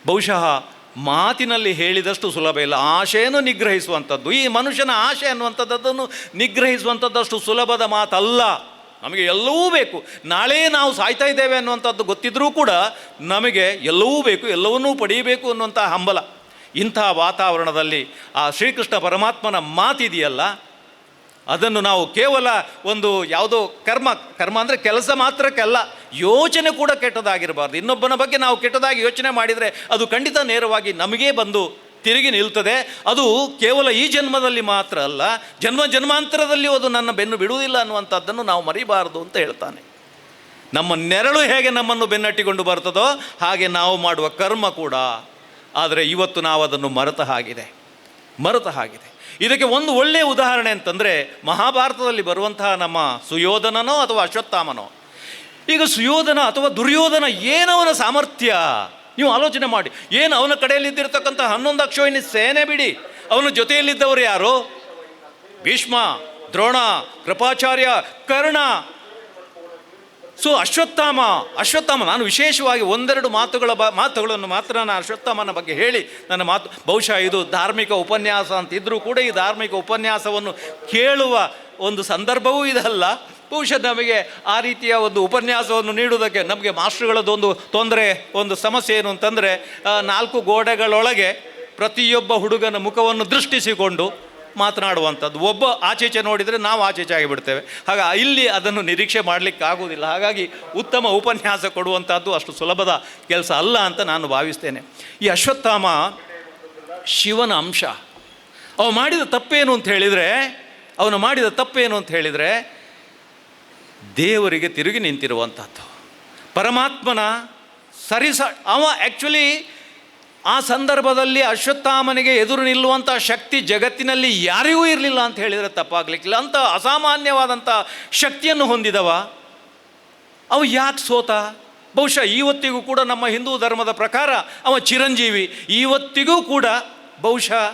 ಬಹುಶಃ ಮಾತಿನಲ್ಲಿ ಹೇಳಿದಷ್ಟು ಸುಲಭ ಇಲ್ಲ ಆಶೆಯನ್ನು ನಿಗ್ರಹಿಸುವಂಥದ್ದು. ಈ ಮನುಷ್ಯನ ಆಶೆ ಅನ್ನುವಂಥದ್ದನ್ನು ನಿಗ್ರಹಿಸುವಂಥದ್ದಷ್ಟು ಸುಲಭದ ಮಾತಲ್ಲ. ನಮಗೆ ಎಲ್ಲವೂ ಬೇಕು. ನಾಳೆ ನಾವು ಸಾಯ್ತಾ ಇದ್ದೇವೆ ಅನ್ನುವಂಥದ್ದು ಗೊತ್ತಿದ್ರೂ ಕೂಡ ನಮಗೆ ಎಲ್ಲವೂ ಬೇಕು, ಎಲ್ಲವನ್ನೂ ಪಡೆಯಬೇಕು ಅನ್ನುವಂಥ ಹಂಬಲ. ಇಂಥ ವಾತಾವರಣದಲ್ಲಿ ಆ ಶ್ರೀಕೃಷ್ಣ ಪರಮಾತ್ಮನ ಮಾತಿದೆಯಲ್ಲ, ಅದನ್ನು ನಾವು ಕೇವಲ ಒಂದು ಯಾವುದೋ ಕರ್ಮ ಅಂದರೆ ಕೆಲಸ ಮಾತ್ರಕ್ಕಲ್ಲ, ಯೋಚನೆ ಕೂಡ ಕೆಟ್ಟದಾಗಿರಬಾರ್ದು. ಇನ್ನೊಬ್ಬನ ಬಗ್ಗೆ ನಾವು ಕೆಟ್ಟದಾಗಿ ಯೋಚನೆ ಮಾಡಿದರೆ ಅದು ಖಂಡಿತ ನೇರವಾಗಿ ನಮಗೇ ಬಂದು ತಿರುಗಿ ನಿಲ್ತದೆ. ಅದು ಕೇವಲ ಈ ಜನ್ಮದಲ್ಲಿ ಮಾತ್ರ ಅಲ್ಲ, ಜನ್ಮಾಂತರದಲ್ಲಿ ಅದು ನನ್ನ ಬೆನ್ನು ಬಿಡುವುದಿಲ್ಲ ಅನ್ನುವಂಥದ್ದನ್ನು ನಾವು ಮರಿಬಾರದು ಅಂತ ಹೇಳ್ತಾನೆ. ನಮ್ಮ ನೆರಳು ಹೇಗೆ ನಮ್ಮನ್ನು ಬೆನ್ನಟ್ಟಿಕೊಂಡು ಬರ್ತದೋ ಹಾಗೆ ನಾವು ಮಾಡುವ ಕರ್ಮ ಕೂಡ. ಆದರೆ ಇವತ್ತು ನಾವು ಅದನ್ನು ಮರೆತ ಹಾಗಿದೆ. ಇದಕ್ಕೆ ಒಂದು ಒಳ್ಳೆಯ ಉದಾಹರಣೆ ಅಂತಂದರೆ ಮಹಾಭಾರತದಲ್ಲಿ ಬರುವಂತಹ ನಮ್ಮ ಸುಯೋಧನನೋ ಅಥವಾ ಅಶ್ವತ್ಥಾಮನೋ. ಈಗ ಸುಯೋಧನ ಅಥವಾ ದುರ್ಯೋಧನ ಏನವನ ಸಾಮರ್ಥ್ಯ ನೀವು ಆಲೋಚನೆ ಮಾಡಿ. ಏನು ಅವನ ಕಡೆಯಲ್ಲಿದ್ದಿರತಕ್ಕಂಥ 11 ಅಕ್ಷೋಹಿಣಿ ಸೇನೆ ಬಿಡಿ, ಅವನ ಜೊತೆಯಲ್ಲಿದ್ದವರು ಯಾರು? ಭೀಷ್ಮ, ದ್ರೋಣ, ಕೃಪಾಚಾರ್ಯ, ಕರ್ಣ. ಸೊ ಅಶ್ವತ್ಥಾಮ, ನಾನು ವಿಶೇಷವಾಗಿ ಒಂದೆರಡು ಮಾತುಗಳನ್ನು ಮಾತ್ರ ನಾನು ಅಶ್ವತ್ಥಾಮನ ಬಗ್ಗೆ ಹೇಳಿ ನನ್ನ ಮಾತು. ಬಹುಶಃ ಇದು ಧಾರ್ಮಿಕ ಉಪನ್ಯಾಸ ಅಂತಿದ್ರೂ ಕೂಡ ಈ ಧಾರ್ಮಿಕ ಉಪನ್ಯಾಸವನ್ನು ಕೇಳುವ ಒಂದು ಸಂದರ್ಭವೂ ಇದಲ್ಲ. ಬಹುಶಃ ನಮಗೆ ಆ ರೀತಿಯ ಒಂದು ಉಪನ್ಯಾಸವನ್ನು ನೀಡುವುದಕ್ಕೆ ನಮಗೆ ಮಾಸ್ಟರ್ಗಳದ್ದೊಂದು ತೊಂದರೆ, ಒಂದು ಸಮಸ್ಯೆ ಏನು ಅಂತಂದರೆ 4 ಗೋಡೆಗಳೊಳಗೆ ಪ್ರತಿಯೊಬ್ಬ ಹುಡುಗನ ಮುಖವನ್ನು ದೃಷ್ಟಿಸಿಕೊಂಡು ಮಾತನಾಡುವಂಥದ್ದು. ಒಬ್ಬ ಆಚೀಚೆ ನೋಡಿದರೆ ನಾವು ಆಚೀಚೆ ಆಗಿಬಿಡ್ತೇವೆ. ಇಲ್ಲಿ ಅದನ್ನು ನಿರೀಕ್ಷೆ ಮಾಡಲಿಕ್ಕಾಗೋದಿಲ್ಲ. ಹಾಗಾಗಿ ಉತ್ತಮ ಉಪನ್ಯಾಸ ಕೊಡುವಂಥದ್ದು ಅಷ್ಟು ಸುಲಭದ ಕೆಲಸ ಅಲ್ಲ ಅಂತ ನಾನು ಭಾವಿಸ್ತೇನೆ. ಈ ಅಶ್ವತ್ಥಾಮ ಶಿವನ ಅಂಶ. ಅವನು ಮಾಡಿದ ತಪ್ಪೇನು ಅಂತ ಹೇಳಿದರೆ ದೇವರಿಗೆ ತಿರುಗಿ ನಿಂತಿರುವಂಥದ್ದು. ಪರಮಾತ್ಮನ ಅವ ಆ್ಯಕ್ಚುಲಿ ಆ ಸಂದರ್ಭದಲ್ಲಿ ಅಶ್ವತ್ಥಾಮನಿಗೆ ಎದುರು ನಿಲ್ಲುವಂಥ ಶಕ್ತಿ ಜಗತ್ತಿನಲ್ಲಿ ಯಾರಿಗೂ ಇರಲಿಲ್ಲ ಅಂತ ಹೇಳಿದರೆ ತಪ್ಪಾಗಲಿಕ್ಕಿಲ್ಲ. ಅಂಥ ಅಸಾಮಾನ್ಯವಾದಂಥ ಶಕ್ತಿಯನ್ನು ಹೊಂದಿದವ ಅವ ಯಾಕೆ ಸೋತ? ಬಹುಶಃ ಇವತ್ತಿಗೂ ಕೂಡ ನಮ್ಮ ಹಿಂದೂ ಧರ್ಮದ ಪ್ರಕಾರ ಅವ ಚಿರಂಜೀವಿ. ಇವತ್ತಿಗೂ ಕೂಡ ಬಹುಶಃ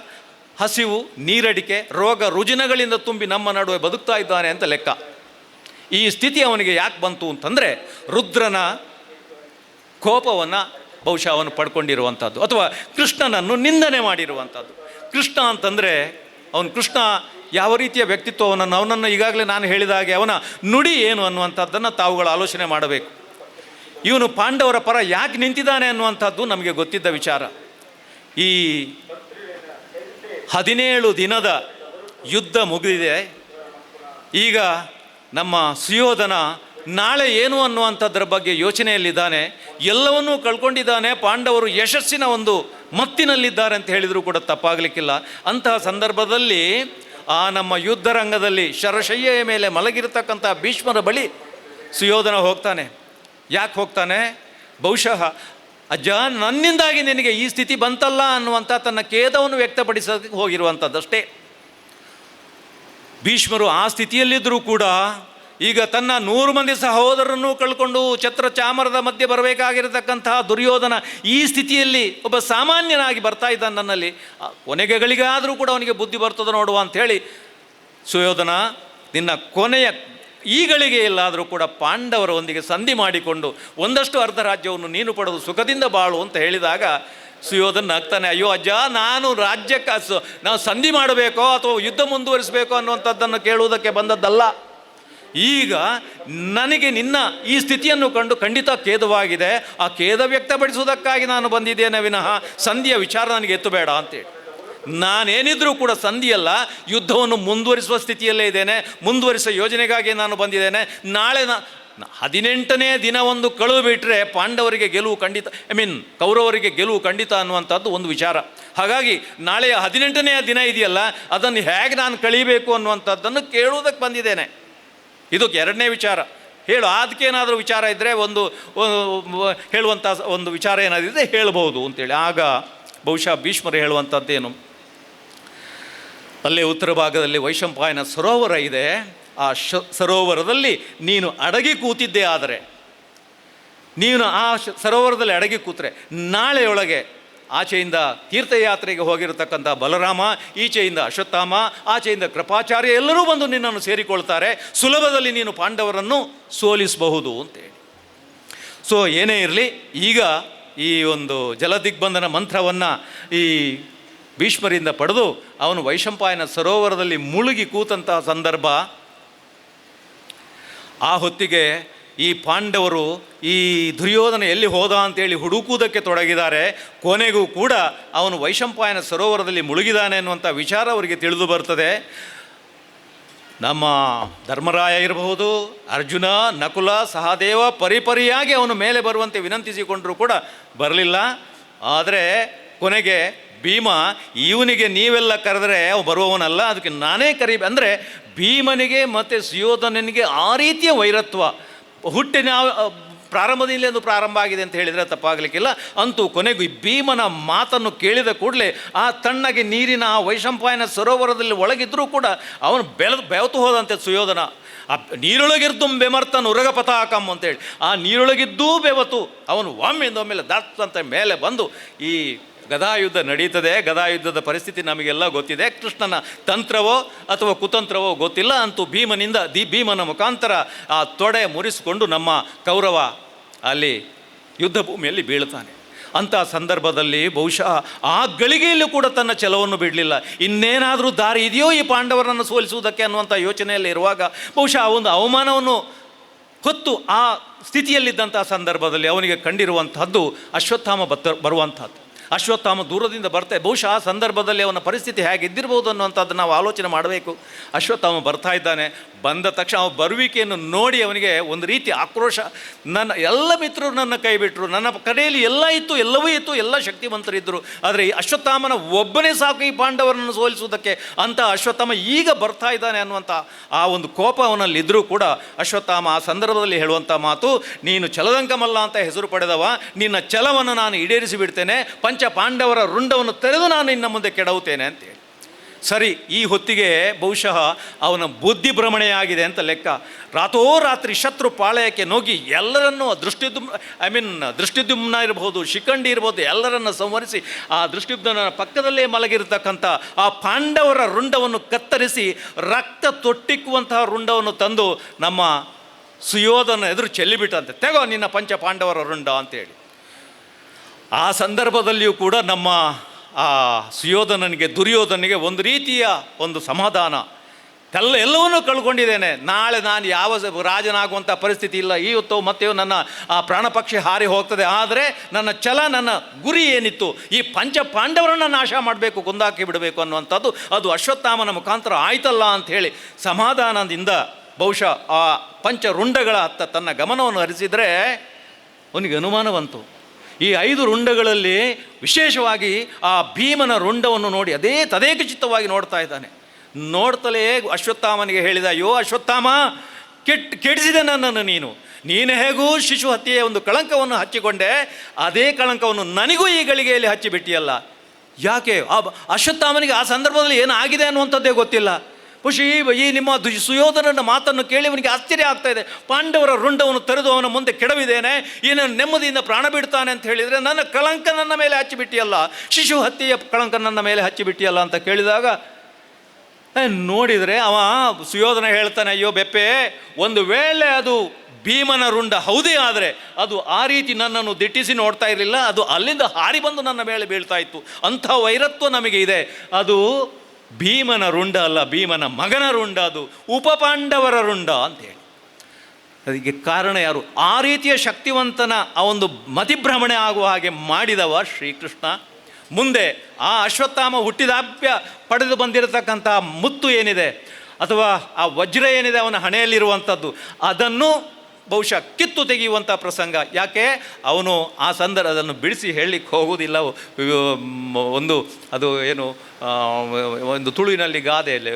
ಹಸಿವು, ನೀರಡಿಕೆ, ರೋಗ ರುಜಿನಗಳಿಂದ ತುಂಬಿ ನಮ್ಮ ನಡುವೆ ಬದುಕ್ತಾ ಇದ್ದಾನೆ ಅಂತ ಲೆಕ್ಕ. ಈ ಸ್ಥಿತಿ ಅವನಿಗೆ ಯಾಕೆ ಬಂತು ಅಂತಂದರೆ ರುದ್ರನ ಕೋಪವನ್ನು ಬಹುಶಃ ಅವನು ಪಡ್ಕೊಂಡಿರುವಂಥದ್ದು, ಅಥವಾ ಕೃಷ್ಣನನ್ನು ನಿಂದನೆ ಮಾಡಿರುವಂಥದ್ದು. ಕೃಷ್ಣ ಅಂತಂದರೆ ಕೃಷ್ಣ ಯಾವ ರೀತಿಯ ವ್ಯಕ್ತಿತ್ವವನ್ನು ಈಗಾಗಲೇ ನಾನು ಹೇಳಿದ ಹಾಗೆ ಅವನ ನುಡಿ ಏನು ಅನ್ನುವಂಥದ್ದನ್ನು ತಾವುಗಳು ಆಲೋಚನೆ ಮಾಡಬೇಕು. ಇವನು ಪಾಂಡವರ ಪರ ಯಾಕೆ ನಿಂತಿದ್ದಾನೆ ಅನ್ನುವಂಥದ್ದು ನಮಗೆ ಗೊತ್ತಿದ್ದ ವಿಚಾರ. ಈ 17 ದಿನದ ಯುದ್ಧ ಮುಗಿದಿದೆ. ಈಗ ನಮ್ಮ ಸುಯೋಧನ ನಾಳೆ ಏನು ಅನ್ನುವಂಥದ್ರ ಬಗ್ಗೆ ಯೋಚನೆಯಲ್ಲಿದ್ದಾನೆ. ಎಲ್ಲವನ್ನೂ ಕಳ್ಕೊಂಡಿದ್ದಾನೆ. ಪಾಂಡವರು ಯಶಸ್ಸಿನ ಒಂದು ಮತ್ತಿನಲ್ಲಿದ್ದಾರೆ ಅಂತ ಹೇಳಿದರೂ ಕೂಡ ತಪ್ಪಾಗಲಿಕ್ಕಿಲ್ಲ. ಅಂತಹ ಸಂದರ್ಭದಲ್ಲಿ ಆ ನಮ್ಮ ಯುದ್ಧ ರಂಗದಲ್ಲಿ ಶರಶಯ್ಯೆಯ ಮೇಲೆ ಮಲಗಿರತಕ್ಕಂಥ ಭೀಷ್ಮರ ಬಳಿ ಸುಯೋಧನ ಹೋಗ್ತಾನೆ. ಯಾಕೆ ಹೋಗ್ತಾನೆ? ಬಹುಶಃ ಅಜ್ಜ, ನನ್ನಿಂದಾಗಿ ನಿನಗೆ ಈ ಸ್ಥಿತಿ ಬಂತಲ್ಲ ಅನ್ನುವಂಥ ತನ್ನ ಖೇದವನ್ನು ವ್ಯಕ್ತಪಡಿಸೋದಕ್ಕೆ ಹೋಗಿರುವಂಥದ್ದಷ್ಟೇ. ಭೀಷ್ಮರು ಆ ಸ್ಥಿತಿಯಲ್ಲಿದ್ದರೂ ಕೂಡ ಈಗ ತನ್ನ 100 ಮಂದಿ ಸಹೋದರರನ್ನು ಕಳ್ಕೊಂಡು ಛತ್ರ ಚಾಮರದ ಮಧ್ಯೆ ಬರಬೇಕಾಗಿರತಕ್ಕಂತಹ ದುರ್ಯೋಧನ ಈ ಸ್ಥಿತಿಯಲ್ಲಿ ಒಬ್ಬ ಸಾಮಾನ್ಯನಾಗಿ ಬರ್ತಾ ಇದ್ದಾನೆ ನನ್ನಲ್ಲಿ, ಕೊನೆಗಳಿಗಾದರೂ ಕೂಡ ಅವನಿಗೆ ಬುದ್ಧಿ ಬರ್ತದೆ ನೋಡುವ ಅಂಥೇಳಿ, ಸುಯೋಧನ ನಿನ್ನ ಕೊನೆಯ ಈಗಳಿಗೆ ಎಲ್ಲಾದರೂ ಕೂಡ ಪಾಂಡವರೊಂದಿಗೆ ಸಂಧಿ ಮಾಡಿಕೊಂಡು ಒಂದಷ್ಟು ಅರ್ಧ ರಾಜ್ಯವನ್ನು ನೀನು ಪಡೆದು ಸುಖದಿಂದ ಬಾಳು ಅಂತ ಹೇಳಿದಾಗ ಸುಯೋಧನ ನಗ್ತಾನೆ, ಅಯ್ಯೋ ಅಜ್ಜ, ನಾನು ರಾಜ್ಯಕ್ಕೆ ನಾವು ಸಂಧಿ ಮಾಡಬೇಕೋ ಅಥವಾ ಯುದ್ಧ ಮುಂದುವರಿಸಬೇಕೋ ಅನ್ನುವಂಥದ್ದನ್ನು ಕೇಳುವುದಕ್ಕೆ ಬಂದದ್ದಲ್ಲ. ಈಗ ನನಗೆ ನಿನ್ನ ಈ ಸ್ಥಿತಿಯನ್ನು ಕಂಡು ಖಂಡಿತ ಖೇದವಾಗಿದೆ, ಆ ಖೇದ ವ್ಯಕ್ತಪಡಿಸುವುದಕ್ಕಾಗಿ ನಾನು ಬಂದಿದ್ದೇನೆ ವಿನಃ ಸಂಧಿಯ ವಿಚಾರ ನನಗೆ ಎತ್ತಬೇಡ ಅಂತೇಳಿ. ನಾನೇನಿದ್ರೂ ಕೂಡ ಸಂಧಿಯಲ್ಲ, ಯುದ್ಧವನ್ನು ಮುಂದುವರಿಸುವ ಸ್ಥಿತಿಯಲ್ಲೇ ಇದ್ದೇನೆ, ಮುಂದುವರಿಸುವ ಯೋಜನೆಗಾಗಿ ನಾನು ಬಂದಿದ್ದೇನೆ. ನಾಳೆ 18ನೇ ದಿನ ಒಂದು ಕಳುವು ಬಿಟ್ಟರೆ ಪಾಂಡವರಿಗೆ ಗೆಲುವು ಖಂಡಿತ, ಕೌರವರಿಗೆ ಗೆಲುವು ಖಂಡಿತ ಅನ್ನುವಂಥದ್ದು ಒಂದು ವಿಚಾರ. ಹಾಗಾಗಿ ನಾಳೆಯ 18ನೇ ದಿನ ಇದೆಯಲ್ಲ, ಅದನ್ನು ಹೇಗೆ ನಾನು ಕಳೀಬೇಕು ಅನ್ನುವಂಥದ್ದನ್ನು ಕೇಳುವುದಕ್ಕೆ ಬಂದಿದ್ದೇನೆ. ಇದಕ್ಕೆ 2ನೇ ವಿಚಾರ ಹೇಳು. ಅದಕ್ಕೇನಾದರೂ ವಿಚಾರ ಇದ್ದರೆ ಒಂದು ಹೇಳುವಂಥ ಒಂದು ವಿಚಾರ ಏನಾದಿದೆ ಹೇಳ್ಬೋದು ಅಂತೇಳಿ. ಆಗ ಬಹುಶಃ ಭೀಷ್ಮರು ಹೇಳುವಂಥದ್ದೇನು, ಅಲ್ಲೇ ಉತ್ತರ ಭಾಗದಲ್ಲಿ ವೈಶಂಪಾಯನ ಸರೋವರ ಇದೆ, ಆ ಸರೋವರದಲ್ಲಿ ನೀನು ಅಡಗಿ ಕೂತಿದ್ದೇ ಆದರೆ, ನೀನು ಆ ಸರೋವರದಲ್ಲಿ ಅಡಗಿ ಕೂತ್ರೆ ನಾಳೆಯೊಳಗೆ ಆಚೆಯಿಂದ ತೀರ್ಥಯಾತ್ರೆಗೆ ಹೋಗಿರತಕ್ಕಂಥ ಬಲರಾಮ, ಈಚೆಯಿಂದ ಅಶ್ವತ್ಥಾಮ, ಆಚೆಯಿಂದ ಕೃಪಾಚಾರ್ಯ ಎಲ್ಲರೂ ಬಂದು ನಿನ್ನನ್ನು ಸೇರಿಕೊಳ್ತಾರೆ, ಸುಲಭದಲ್ಲಿ ನೀನು ಪಾಂಡವರನ್ನು ಸೋಲಿಸಬಹುದು ಅಂತೇಳಿ. ಸೊ ಏನೇ ಇರಲಿ, ಈಗ ಈ ಒಂದು ಜಲದಿಗ್ಬಂಧನ ಮಂತ್ರವನ್ನು ಈ ಭೀಷ್ಮರಿಂದ ಪಡೆದು ಅವನು ವೈಶಂಪಾಯನ ಸರೋವರದಲ್ಲಿ ಮುಳುಗಿ ಕೂತಂತಹ ಸಂದರ್ಭ. ಆ ಹೊತ್ತಿಗೆ ಈ ಪಾಂಡವರು ಈ ದುರ್ಯೋಧನ ಎಲ್ಲಿ ಹೋದ ಅಂತೇಳಿ ಹುಡುಕುವುದಕ್ಕೆ ತೊಡಗಿದ್ದಾರೆ. ಕೊನೆಗೂ ಕೂಡ ಅವನು ವೈಶಂಪಾಯನ ಸರೋವರದಲ್ಲಿ ಮುಳುಗಿದಾನೆ ಅನ್ನುವಂಥ ವಿಚಾರ ಅವರಿಗೆ ತಿಳಿದು ಬರ್ತದೆ. ನಮ್ಮ ಧರ್ಮರಾಯ ಇರಬಹುದು, ಅರ್ಜುನ, ನಕುಲ, ಸಹದೇವ ಪರಿಪರಿಯಾಗಿ ಅವನು ಮೇಲೆ ಬರುವಂತೆ ವಿನಂತಿಸಿಕೊಂಡರೂ ಕೂಡ ಬರಲಿಲ್ಲ. ಆದರೆ ಕೊನೆಗೆ ಭೀಮ, ಇವನಿಗೆ ನೀವೆಲ್ಲ ಕರೆದರೆ ಅವ ಬರುವವನಲ್ಲ, ಅದಕ್ಕೆ ನಾನೇ ಅಂದರೆ ಭೀಮನಿಗೆ ಮತ್ತು ಸುಯೋಧನನಿಗೆ ಆ ರೀತಿಯ ವೈರತ್ವ ಹುಟ್ಟಿನ ಪ್ರಾರಂಭದಲ್ಲಿ ಅದು ಪ್ರಾರಂಭ ಆಗಿದೆ ಅಂತ ಹೇಳಿದರೆ ತಪ್ಪಾಗಲಿಕ್ಕಿಲ್ಲ. ಅಂತೂ ಕೊನೆಗೂ ಈ ಭೀಮನ ಮಾತನ್ನು ಕೇಳಿದ ಕೂಡಲೇ ಆ ತಣ್ಣಗೆ ನೀರಿನ ಆ ವೈಶಂಪಾಯನ ಸರೋವರದಲ್ಲಿ ಒಳಗಿದ್ದರೂ ಕೂಡ ಅವನು ಬೆವತು ಹೋದಂತೆ ಸುಯೋಧನ. ಆ ನೀರೊಳಗಿರ್ದು ಬೆಮರ್ತನು ಉರಗ ಪತಾಕಂ ಅಂತೇಳಿ, ಆ ನೀರೊಳಗಿದ್ದೂ ಬೆವತು ಅವನು ಒಮ್ಮೆಂದೊಮ್ಮೆಲೆ ದತ್ತಂತ ಮೇಲೆ ಬಂದು ಈ ಗದಾಯುದ್ಧ ನಡೀತದೆ. ಗದಾಯುದ್ಧದ ಪರಿಸ್ಥಿತಿ ನಮಗೆಲ್ಲ ಗೊತ್ತಿದೆ. ಕೃಷ್ಣನ ತಂತ್ರವೋ ಅಥವಾ ಕುತಂತ್ರವೋ ಗೊತ್ತಿಲ್ಲ. ಅಂತೂ ಭೀಮನ ಮುಖಾಂತರ ಆ ತೊಡೆ ಮುರಿಸಿಕೊಂಡು ನಮ್ಮ ಕೌರವ ಅಲ್ಲಿ ಯುದ್ಧ ಭೂಮಿಯಲ್ಲಿ ಬೀಳ್ತಾನೆ. ಅಂಥ ಸಂದರ್ಭದಲ್ಲಿ ಬಹುಶಃ ಆ ಗಳಿಗೆಯಲ್ಲೂ ಕೂಡ ತನ್ನ ಛಲವನ್ನು ಬಿಡಲಿಲ್ಲ. ಇನ್ನೇನಾದರೂ ದಾರಿ ಇದೆಯೋ ಈ ಪಾಂಡವರನ್ನು ಸೋಲಿಸುವುದಕ್ಕೆ ಅನ್ನುವಂಥ ಯೋಚನೆಯಲ್ಲಿ ಇರುವಾಗ ಬಹುಶಃ ಆ ಒಂದು ಅವಮಾನವನ್ನು ಹೊತ್ತು ಆ ಸ್ಥಿತಿಯಲ್ಲಿದ್ದಂಥ ಸಂದರ್ಭದಲ್ಲಿ ಅವನಿಗೆ ಕಂಡಿರುವಂತಹದ್ದು ಅಶ್ವತ್ಥಾಮ ಬರುವಂಥದ್ದು. ಅಶ್ವತ್ಥಾಮ ದೂರದಿಂದ ಬರ್ತಾರೆ. ಬಹುಶಃ ಆ ಸಂದರ್ಭದಲ್ಲಿ ಅವನ ಪರಿಸ್ಥಿತಿ ಹೇಗಿದ್ದಿರ್ಬೋದು ಅನ್ನುವಂಥದ್ದು ನಾವು ಆಲೋಚನೆ ಮಾಡಬೇಕು. ಅಶ್ವತ್ಥಾಮ ಬರ್ತಾ ಇದ್ದಾನೆ. ಬಂದ ತಕ್ಷಣ ಅವನ ಬರುವಿಕೆಯನ್ನು ನೋಡಿ ಅವನಿಗೆ ಒಂದು ರೀತಿ ಆಕ್ರೋಶ. ನನ್ನ ಎಲ್ಲ ಮಿತ್ರರು ನನ್ನ ಕೈ ಬಿಟ್ಟರು, ನನ್ನ ಕಡೆಯಲ್ಲಿ ಎಲ್ಲ ಇತ್ತು, ಎಲ್ಲವೂ ಇತ್ತು, ಎಲ್ಲ ಶಕ್ತಿವಂತರಿದ್ದರು. ಆದರೆ ಈ ಅಶ್ವತ್ಥಾಮನ ಒಬ್ಬನೇ ಸಾಕು ಈ ಪಾಂಡವರನ್ನು ಸೋಲಿಸುವುದಕ್ಕೆ ಅಂತ ಅಶ್ವತ್ಥಾಮ ಈಗ ಬರ್ತಾ ಇದ್ದಾನೆ ಅನ್ನುವಂಥ ಆ ಒಂದು ಕೋಪ ಅವನಲ್ಲಿದ್ದರೂ ಕೂಡ ಅಶ್ವತ್ಥಾಮ ಆ ಸಂದರ್ಭದಲ್ಲಿ ಹೇಳುವಂಥ ಮಾತು, ನೀನು ಛಲದಂಕಮಲ್ಲ ಅಂತ ಹೆಸರು ಪಡೆದವ, ನಿನ್ನ ಛಲವನ್ನು ನಾನು ಈಡೇರಿಸಿ ಬಿಡ್ತೇನೆ, ಪಂಚ ಪಾಂಡವರ ರುಂಡವನ್ನು ತೆರೆದು ನಾನು ಇನ್ನು ಮುಂದೆ ಕೆಡವುತ್ತೇನೆ ಅಂತೇಳಿ. ಸರಿ, ಈ ಹೊತ್ತಿಗೆ ಬಹುಶಃ ಅವನ ಬುದ್ಧಿ ಭ್ರಮಣೆಯಾಗಿದೆ ಅಂತ ಲೆಕ್ಕ. ರಾತ್ರೋರಾತ್ರಿ ಶತ್ರು ಪಾಳಯಕ್ಕೆ ನುಗ್ಗಿ ಎಲ್ಲರನ್ನೂ ದೃಷ್ಟಿದ್ಯುಮ್ನ ಇರಬಹುದು, ಶಿಖಂಡಿ ಇರ್ಬೋದು, ಎಲ್ಲರನ್ನು ಸಂವರಿಸಿ ಆ ದೃಷ್ಟಿದ್ಯುಮ್ನ ಪಕ್ಕದಲ್ಲೇ ಮಲಗಿರತಕ್ಕಂಥ ಆ ಪಾಂಡವರ ರುಂಡವನ್ನು ಕತ್ತರಿಸಿ ರಕ್ತ ತೊಟ್ಟಿಕ್ಕುವಂತಹ ರುಂಡವನ್ನು ತಂದು ನಮ್ಮ ಸುಯೋಧನ ಎದುರು ಚೆಲ್ಲಿಬಿಟ್ಟಂತೆ, ತೆಗೋ ನಿನ್ನ ಪಂಚ ಪಾಂಡವರ ರುಂಡ ಅಂತೇಳಿ. ಆ ಸಂದರ್ಭದಲ್ಲಿಯೂ ಕೂಡ ನಮ್ಮ ಆ ಸುಯೋಧನನಿಗೆ, ದುರ್ಯೋಧನಿಗೆ ಒಂದು ರೀತಿಯ ಒಂದು ಸಮಾಧಾನ. ಎಲ್ಲವನ್ನೂ ಕಳ್ಕೊಂಡಿದ್ದೇನೆ, ನಾಳೆ ನಾನು ಯಾವ ರಾಜನಾಗುವಂಥ ಪರಿಸ್ಥಿತಿ ಇಲ್ಲ, ಇವತ್ತು ಮತ್ತೆ ನನ್ನ ಆ ಪ್ರಾಣಪಕ್ಷಿ ಹಾರಿ ಹೋಗ್ತದೆ. ಆದರೆ ನನ್ನ ಛಲ, ನನ್ನ ಗುರಿ ಏನಿತ್ತು, ಈ ಪಂಚ ಪಾಂಡವರನ್ನು ನಾಶ ಮಾಡಬೇಕು, ಕೊಂದಾಕಿ ಬಿಡಬೇಕು ಅನ್ನುವಂಥದ್ದು ಅದು ಅಶ್ವತ್ಥಾಮನ ಮುಖಾಂತರ ಆಯ್ತಲ್ಲ ಅಂಥೇಳಿ ಸಮಾಧಾನದಿಂದ ಬಹುಶಃ ಆ ಪಂಚ ರುಂಡಗಳ ಹತ್ತ ತನ್ನ ಗಮನವನ್ನು ಹರಿಸಿದರೆ ಅವನಿಗೆ ಅನುಮಾನ ಬಂತು. ಈ 5 ರುಂಡಗಳಲ್ಲಿ ವಿಶೇಷವಾಗಿ ಆ ಭೀಮನ ರುಂಡವನ್ನು ನೋಡಿ ಅದೇ ತದೇಕಚಿತ್ತವಾಗಿ ನೋಡ್ತಾ ಇದ್ದಾನೆ. ನೋಡ್ತಲೇ ಅಶ್ವತ್ಥಾಮನಿಗೆ ಹೇಳಿದ, ಅಯ್ಯೋ ಅಶ್ವತ್ಥಾಮ, ಕೆಡಿಸಿದೆ ನನ್ನನ್ನು ನೀನು ಹೇಗೂ ಶಿಶು ಹತ್ಯೆಯ ಒಂದು ಕಳಂಕವನ್ನು ಹಚ್ಚಿಕೊಂಡೆ, ಅದೇ ಕಳಂಕವನ್ನು ನನಗೂ ಈ ಗಳಿಗೆಯಲ್ಲಿ ಹಚ್ಚಿಬಿಟ್ಟಿಯಲ್ಲ. ಯಾಕೆ? ಅಶ್ವತ್ಥಾಮನಿಗೆ ಆ ಸಂದರ್ಭದಲ್ಲಿ ಏನಾಗಿದೆ ಅನ್ನುವಂಥದ್ದೇ ಗೊತ್ತಿಲ್ಲ. ಈ ನಿಮ್ಮ ಸುಯೋಧನನ ಮಾತನ್ನು ಕೇಳಿ ಅವನಿಗೆ ಆಶ್ಚರ್ಯ ಆಗ್ತಾ ಇದೆ. ಪಾಂಡವರ ರುಂಡವನ್ನು ತೆರೆದು ಅವನ ಮುಂದೆ ಕೆಡವಿದ್ದೇನೆ, ಏನು ನೆಮ್ಮದಿಯಿಂದ ಪ್ರಾಣ ಬಿಡ್ತಾನೆ ಅಂತ ಹೇಳಿದರೆ ನನ್ನ ಕಳಂಕ ನನ್ನ ಮೇಲೆ ಹಚ್ಚಿಬಿಟ್ಟಿಯಲ್ಲ, ಶಿಶು ಹತ್ಯೆಯ ಕಳಂಕ ನನ್ನ ಮೇಲೆ ಹಚ್ಚಿಬಿಟ್ಟಿಯಲ್ಲ ಅಂತ ಕೇಳಿದಾಗ ನೋಡಿದರೆ ಅವ ಸುಯೋಧನ ಹೇಳ್ತಾನೆ, ಅಯ್ಯೋ ಬೆಪ್ಪೆ, ಒಂದು ವೇಳೆ ಅದು ಭೀಮನ ರುಂಡ ಹೌದೇ ಆದರೆ ಅದು ಆ ರೀತಿ ನನ್ನನ್ನು ದಿಟ್ಟಿಸಿ ನೋಡ್ತಾ ಇರಲಿಲ್ಲ, ಅದು ಅಲ್ಲಿಂದ ಹಾರಿ ಬಂದು ನನ್ನ ಮೇಲೆ ಬೀಳ್ತಾ ಇತ್ತು. ಅಂಥ ವೈರತ್ವ ನಮಗೆ ಇದೆ. ಅದು ಭೀಮನ ರುಂಡ ಅಲ್ಲ, ಭೀಮನ ಮಗನ ರುಂಡ, ಅದು ಉಪಪಾಂಡವರ ರುಂಡ ಅಂತೇಳಿ. ಅದಕ್ಕೆ ಕಾರಣ ಯಾರು? ಆ ರೀತಿಯ ಶಕ್ತಿವಂತನ ಆ ಒಂದು ಮತಿಭ್ರಮಣೆ ಆಗುವ ಹಾಗೆ ಮಾಡಿದವ ಶ್ರೀಕೃಷ್ಣ. ಮುಂದೆ ಆ ಅಶ್ವತ್ಥಾಮ ಹುಟ್ಟಿದಾಭ್ಯ ಪಡೆದು ಬಂದಿರತಕ್ಕಂಥ ಮುತ್ತು ಏನಿದೆ ಅಥವಾ ಆ ವಜ್ರ ಏನಿದೆ ಅವನ ಹಣೆಯಲ್ಲಿರುವಂಥದ್ದು, ಅದನ್ನು ಬಹುಶಃ ಕಿತ್ತು ತೆಗೆಯುವಂಥ ಪ್ರಸಂಗ. ಯಾಕೆ ಅವನು ಆ ಅದನ್ನು ಬಿಡಿಸಿ ಹೇಳಲಿಕ್ಕೆ ಹೋಗುವುದಿಲ್ಲ. ಒಂದು ಅದು ಏನು ಒಂದು ತುಳುವಿನಲ್ಲಿ ಗಾದೆಯಲ್ಲಿ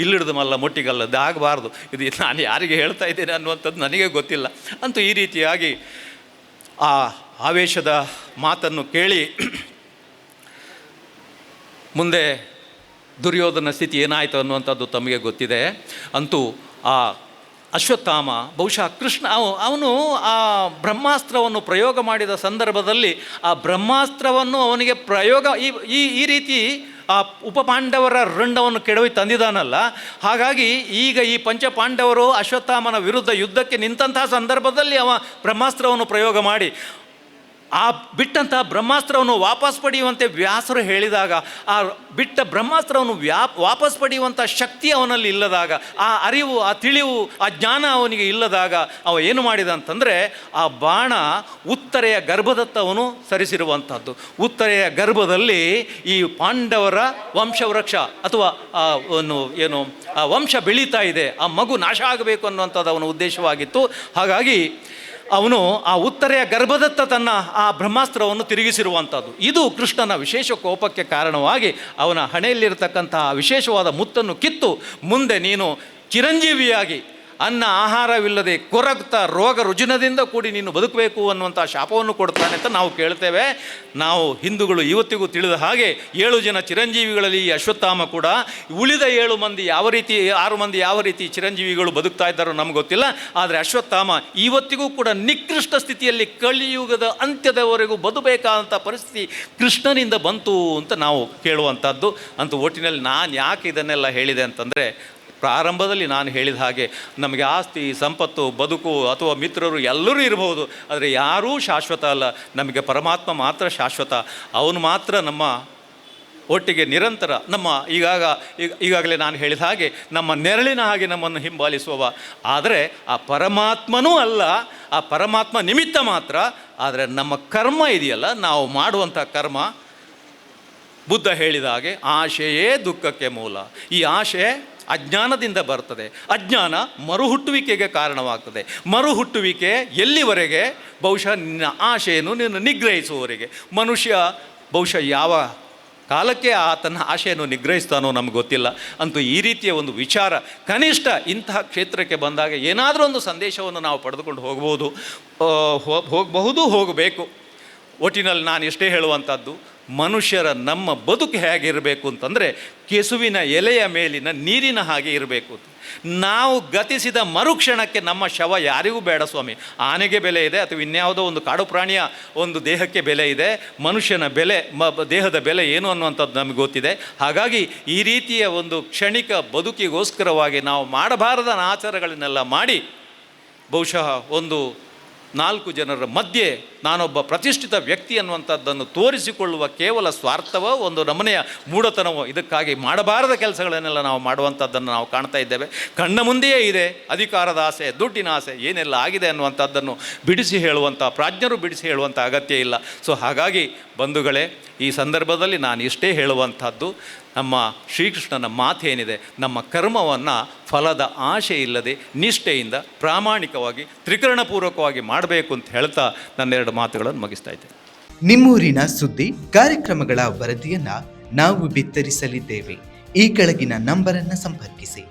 ಇಲ್ಲಿಡ್ದು ಮಲ್ಲ ಮೊಟ್ಟಿಗಲ್ಲದ್ದು ಆಗಬಾರ್ದು. ಇದು ನಾನು ಯಾರಿಗೆ ಹೇಳ್ತಾ ಇದ್ದೇನೆ ಅನ್ನುವಂಥದ್ದು ನನಗೆ ಗೊತ್ತಿಲ್ಲ. ಅಂತೂ ಈ ರೀತಿಯಾಗಿ ಆ ಆವೇಶದ ಮಾತನ್ನು ಕೇಳಿ ಮುಂದೆ ದುರ್ಯೋಧನ ಸ್ಥಿತಿ ಏನಾಯಿತು ಅನ್ನುವಂಥದ್ದು ತಮಗೆ ಗೊತ್ತಿದೆ. ಅಂತೂ ಆ ಅಶ್ವತ್ಥಾಮ ಬಹುಶಃ ಕೃಷ್ಣ ಅವನು ಆ ಬ್ರಹ್ಮಾಸ್ತ್ರವನ್ನು ಪ್ರಯೋಗ ಮಾಡಿದ ಸಂದರ್ಭದಲ್ಲಿ ಆ ಬ್ರಹ್ಮಾಸ್ತ್ರವನ್ನು ಅವನಿಗೆ ಪ್ರಯೋಗ ಈ ರೀತಿ ಆ ಉಪಪಾಂಡವರ ರುಂಡವನ್ನು ಕೆಡವಿ ತಂದಿದ್ದಾನಲ್ಲ. ಹಾಗಾಗಿ ಈಗ ಈ ಪಂಚಪಾಂಡವರು ಅಶ್ವತ್ಥಾಮನ ವಿರುದ್ಧ ಯುದ್ಧಕ್ಕೆ ನಿಂತಹ ಸಂದರ್ಭದಲ್ಲಿ ಅವ ಬ್ರಹ್ಮಾಸ್ತ್ರವನ್ನು ಪ್ರಯೋಗ ಮಾಡಿ ಆ ಬಿಟ್ಟಂತಹ ಬ್ರಹ್ಮಾಸ್ತ್ರವನ್ನು ವಾಪಸ್ ಪಡೆಯುವಂತೆ ವ್ಯಾಸರು ಹೇಳಿದಾಗ, ಆ ಬಿಟ್ಟ ಬ್ರಹ್ಮಾಸ್ತ್ರವನ್ನು ವಾಪಸ್ ಪಡೆಯುವಂಥ ಶಕ್ತಿ ಅವನಲ್ಲಿ ಇಲ್ಲದಾಗ, ಆ ಅರಿವು, ಆ ತಿಳಿವು, ಆ ಜ್ಞಾನ ಅವನಿಗೆ ಇಲ್ಲದಾಗ ಅವ ಏನು ಮಾಡಿದ ಅಂತಂದರೆ ಆ ಬಾಣ ಉತ್ತರೆಯ ಗರ್ಭದತ್ತ ಅವನು ಸರಿಸಿರುವಂಥದ್ದು. ಉತ್ತರೆಯ ಗರ್ಭದಲ್ಲಿ ಈ ಪಾಂಡವರ ವಂಶವೃಕ್ಷ ಅಥವಾ ಏನು ಆ ವಂಶ ಬೆಳೀತಾ ಇದೆ, ಆ ಮಗು ನಾಶ ಆಗಬೇಕು ಅನ್ನುವಂಥದ್ದು ಅವನ ಉದ್ದೇಶವಾಗಿತ್ತು. ಹಾಗಾಗಿ ಅವನು ಆ ಉತ್ತರೆಯ ಗರ್ಭದತ್ತ ತನ್ನ ಆ ಬ್ರಹ್ಮಾಸ್ತ್ರವನ್ನು ತಿರುಗಿಸಿರುವಂಥದ್ದು. ಇದು ಕೃಷ್ಣನ ವಿಶೇಷ ಕೋಪಕ್ಕೆ ಕಾರಣವಾಗಿ ಅವನ ಹಣೆಯಲ್ಲಿರತಕ್ಕಂತಹ ವಿಶೇಷವಾದ ಮುತ್ತನ್ನು ಕಿತ್ತು, ಮುಂದೆ ನೀನು ಚಿರಂಜೀವಿಯಾಗಿ ಅನ್ನ ಆಹಾರವಿಲ್ಲದೆ ಕೊರಗ್ತಾ ರೋಗ ರುಜಿನದಿಂದ ಕೂಡಿ ನೀನು ಬದುಕಬೇಕು ಅನ್ನುವಂಥ ಶಾಪವನ್ನು ಕೊಡ್ತಾನೆ ಅಂತ ನಾವು ಕೇಳ್ತೇವೆ. ನಾವು ಹಿಂದೂಗಳು ಇವತ್ತಿಗೂ ತಿಳಿದ ಹಾಗೆ 7 ಜನ ಚಿರಂಜೀವಿಗಳಲ್ಲಿ ಈ ಅಶ್ವತ್ಥಾಮ ಕೂಡ, ಉಳಿದ 7 ಮಂದಿ ಯಾವ ರೀತಿ 6 ಮಂದಿ ಯಾವ ರೀತಿ ಚಿರಂಜೀವಿಗಳು ಬದುಕ್ತಾ ಇದ್ದಾರೋ ನಮ್ಗೆ ಗೊತ್ತಿಲ್ಲ. ಆದರೆ ಅಶ್ವತ್ಥಾಮ ಇವತ್ತಿಗೂ ಕೂಡ ನಿಕೃಷ್ಟ ಸ್ಥಿತಿಯಲ್ಲಿ ಕಲಿಯುಗದ ಅಂತ್ಯದವರೆಗೂ ಬದುಕಬೇಕಾದಂಥ ಪರಿಸ್ಥಿತಿ ಕೃಷ್ಣನಿಂದ ಬಂತು ಅಂತ ನಾವು ಕೇಳುವಂಥದ್ದು. ಅಂತೂ ಒಟ್ಟಿನಲ್ಲಿ ನಾನು ಯಾಕೆ ಇದನ್ನೆಲ್ಲ ಹೇಳಿದೆ ಅಂತಂದರೆ, ಪ್ರಾರಂಭದಲ್ಲಿ ನಾನು ಹೇಳಿದ ಹಾಗೆ ನಮಗೆ ಆಸ್ತಿ, ಸಂಪತ್ತು, ಬದುಕು ಅಥವಾ ಮಿತ್ರರು ಎಲ್ಲರೂ ಇರಬಹುದು, ಆದರೆ ಯಾರೂ ಶಾಶ್ವತ ಅಲ್ಲ. ನಮಗೆ ಪರಮಾತ್ಮ ಮಾತ್ರ ಶಾಶ್ವತ. ಅವನು ಮಾತ್ರ ನಮ್ಮ ಒಟ್ಟಿಗೆ ನಿರಂತರ ನಮ್ಮ ಈಗಾಗಲೇ ನಾನು ಹೇಳಿದ ಹಾಗೆ ನಮ್ಮ ನೆರಳಿನ ಹಾಗೆ ನಮ್ಮನ್ನು ಹಿಂಬಾಲಿಸುವವ. ಆದರೆ ಆ ಪರಮಾತ್ಮನೂ ಅಲ್ಲ, ಆ ಪರಮಾತ್ಮ ನಿಮಿತ್ತ ಮಾತ್ರ. ಆದರೆ ನಮ್ಮ ಕರ್ಮ ಇದೆಯಲ್ಲ, ನಾವು ಮಾಡುವಂಥ ಕರ್ಮ, ಬುದ್ಧ ಹೇಳಿದ ಹಾಗೆ ಆಶೆಯೇ ದುಃಖಕ್ಕೆ ಮೂಲ. ಈ ಆಶೆ ಅಜ್ಞಾನದಿಂದ ಬರ್ತದೆ. ಅಜ್ಞಾನ ಮರುಹುಟ್ಟುವಿಕೆಗೆ ಕಾರಣವಾಗ್ತದೆ. ಮರುಹುಟ್ಟುವಿಕೆ ಎಲ್ಲಿವರೆಗೆ? ಬಹುಶಃ ನಿನ್ನ ಆಶೆಯನ್ನು ನೀನು ನಿಗ್ರಹಿಸುವವರೆಗೆ. ಮನುಷ್ಯ ಬಹುಶಃ ಯಾವ ಕಾಲಕ್ಕೆ ತನ್ನ ಆಶೆಯನ್ನು ನಿಗ್ರಹಿಸ್ತಾನೋ ನಮ್ಗೆ ಗೊತ್ತಿಲ್ಲ. ಅಂತೂ ಈ ರೀತಿಯ ಒಂದು ವಿಚಾರ ಕನಿಷ್ಠ ಇಂತಹ ಕ್ಷೇತ್ರಕ್ಕೆ ಬಂದಾಗ ಏನಾದರೂ ಒಂದು ಸಂದೇಶವನ್ನು ನಾವು ಪಡೆದುಕೊಂಡು ಹೋಗಬೇಕು. ಒಟ್ಟಿನಲ್ಲಿ ನಾನು ಎಷ್ಟೇ ಹೇಳುವಂಥದ್ದು, ಮನುಷ್ಯರ ನಮ್ಮ ಬದುಕು ಹೇಗಿರಬೇಕು ಅಂತಂದರೆ ಕೆಸುವಿನ ಎಲೆಯ ಮೇಲಿನ ನೀರಿನ ಹಾಗೆ ಇರಬೇಕು. ನಾವು ಗತಿಸಿದ ಮರುಕ್ಷಣಕ್ಕೆ ನಮ್ಮ ಶವ ಯಾರಿಗೂ ಬೇಡ ಸ್ವಾಮಿ. ಆನೆಗೆ ಬೆಲೆ ಇದೆ ಅಥವಾ ಇನ್ಯಾವುದೋ ಒಂದು ಕಾಡು ಪ್ರಾಣಿಯ ಒಂದು ದೇಹಕ್ಕೆ ಬೆಲೆ ಇದೆ. ಮನುಷ್ಯನ ಬೆಲೆ, ದೇಹದ ಬೆಲೆ ಏನು ಅನ್ನುವಂಥದ್ದು ನಮಗೆ ಗೊತ್ತಿದೆ. ಹಾಗಾಗಿ ಈ ರೀತಿಯ ಒಂದು ಕ್ಷಣಿಕ ಬದುಕಿಗೋಸ್ಕರವಾಗಿ ನಾವು ಮಾಡಬಾರದ ಆಚಾರಗಳನ್ನೆಲ್ಲ ಮಾಡಿ ಬಹುಶಃ ಒಂದು 4 ಜನರ ಮಧ್ಯೆ ನಾನೊಬ್ಬ ಪ್ರತಿಷ್ಠಿತ ವ್ಯಕ್ತಿ ಅನ್ನುವಂಥದ್ದನ್ನು ತೋರಿಸಿಕೊಳ್ಳುವ ಕೇವಲ ಸ್ವಾರ್ಥವೋ ಒಂದು ನಮನೆಯ ಮೂಢತನವೋ, ಇದಕ್ಕಾಗಿ ಮಾಡಬಾರದ ಕೆಲಸಗಳನ್ನೆಲ್ಲ ನಾವು ಮಾಡುವಂಥದ್ದನ್ನು ನಾವು ಕಾಣ್ತಾ ಇದ್ದೇವೆ. ಕಣ್ಣ ಮುಂದೆಯೇ ಇದೆ ಅಧಿಕಾರದ ಆಸೆ, ದುಡ್ಡಿನ ಆಸೆ, ಏನೆಲ್ಲ ಆಗಿದೆ ಅನ್ನುವಂಥದ್ದನ್ನು ಬಿಡಿಸಿ ಹೇಳುವಂಥ ಪ್ರಾಜ್ಞರು ಬಿಡಿಸಿ ಹೇಳುವಂಥ ಅಗತ್ಯ ಇಲ್ಲ. ಸೊ ಹಾಗಾಗಿ ಬಂಧುಗಳೇ, ಈ ಸಂದರ್ಭದಲ್ಲಿ ನಾನು ಇಷ್ಟೇ ಹೇಳುವಂಥದ್ದು, ನಮ್ಮ ಶ್ರೀಕೃಷ್ಣನ ಮಾತೇನಿದೆ, ನಮ್ಮ ಕರ್ಮವನ್ನು ಫಲದ ಆಶೆ ಇಲ್ಲದೆ ನಿಷ್ಠೆಯಿಂದ ಪ್ರಾಮಾಣಿಕವಾಗಿ ತ್ರಿಕರಣಪೂರ್ವಕವಾಗಿ ಮಾಡಬೇಕು ಅಂತ ಹೇಳ್ತಾ ನನ್ನೆರಡು ಮಾತುಗಳನ್ನು ಮುಗಿಸ್ತಾ ಇದ್ದೇನೆ. ನಿಮ್ಮೂರಿನ ಸುದ್ದಿ ಕಾರ್ಯಕ್ರಮಗಳ ವರದಿಯನ್ನು ನಾವು ಬಿತ್ತರಿಸಲಿದ್ದೇವೆ. ಈ ಕೆಳಗಿನ ನಂಬರನ್ನು ಸಂಪರ್ಕಿಸಿ.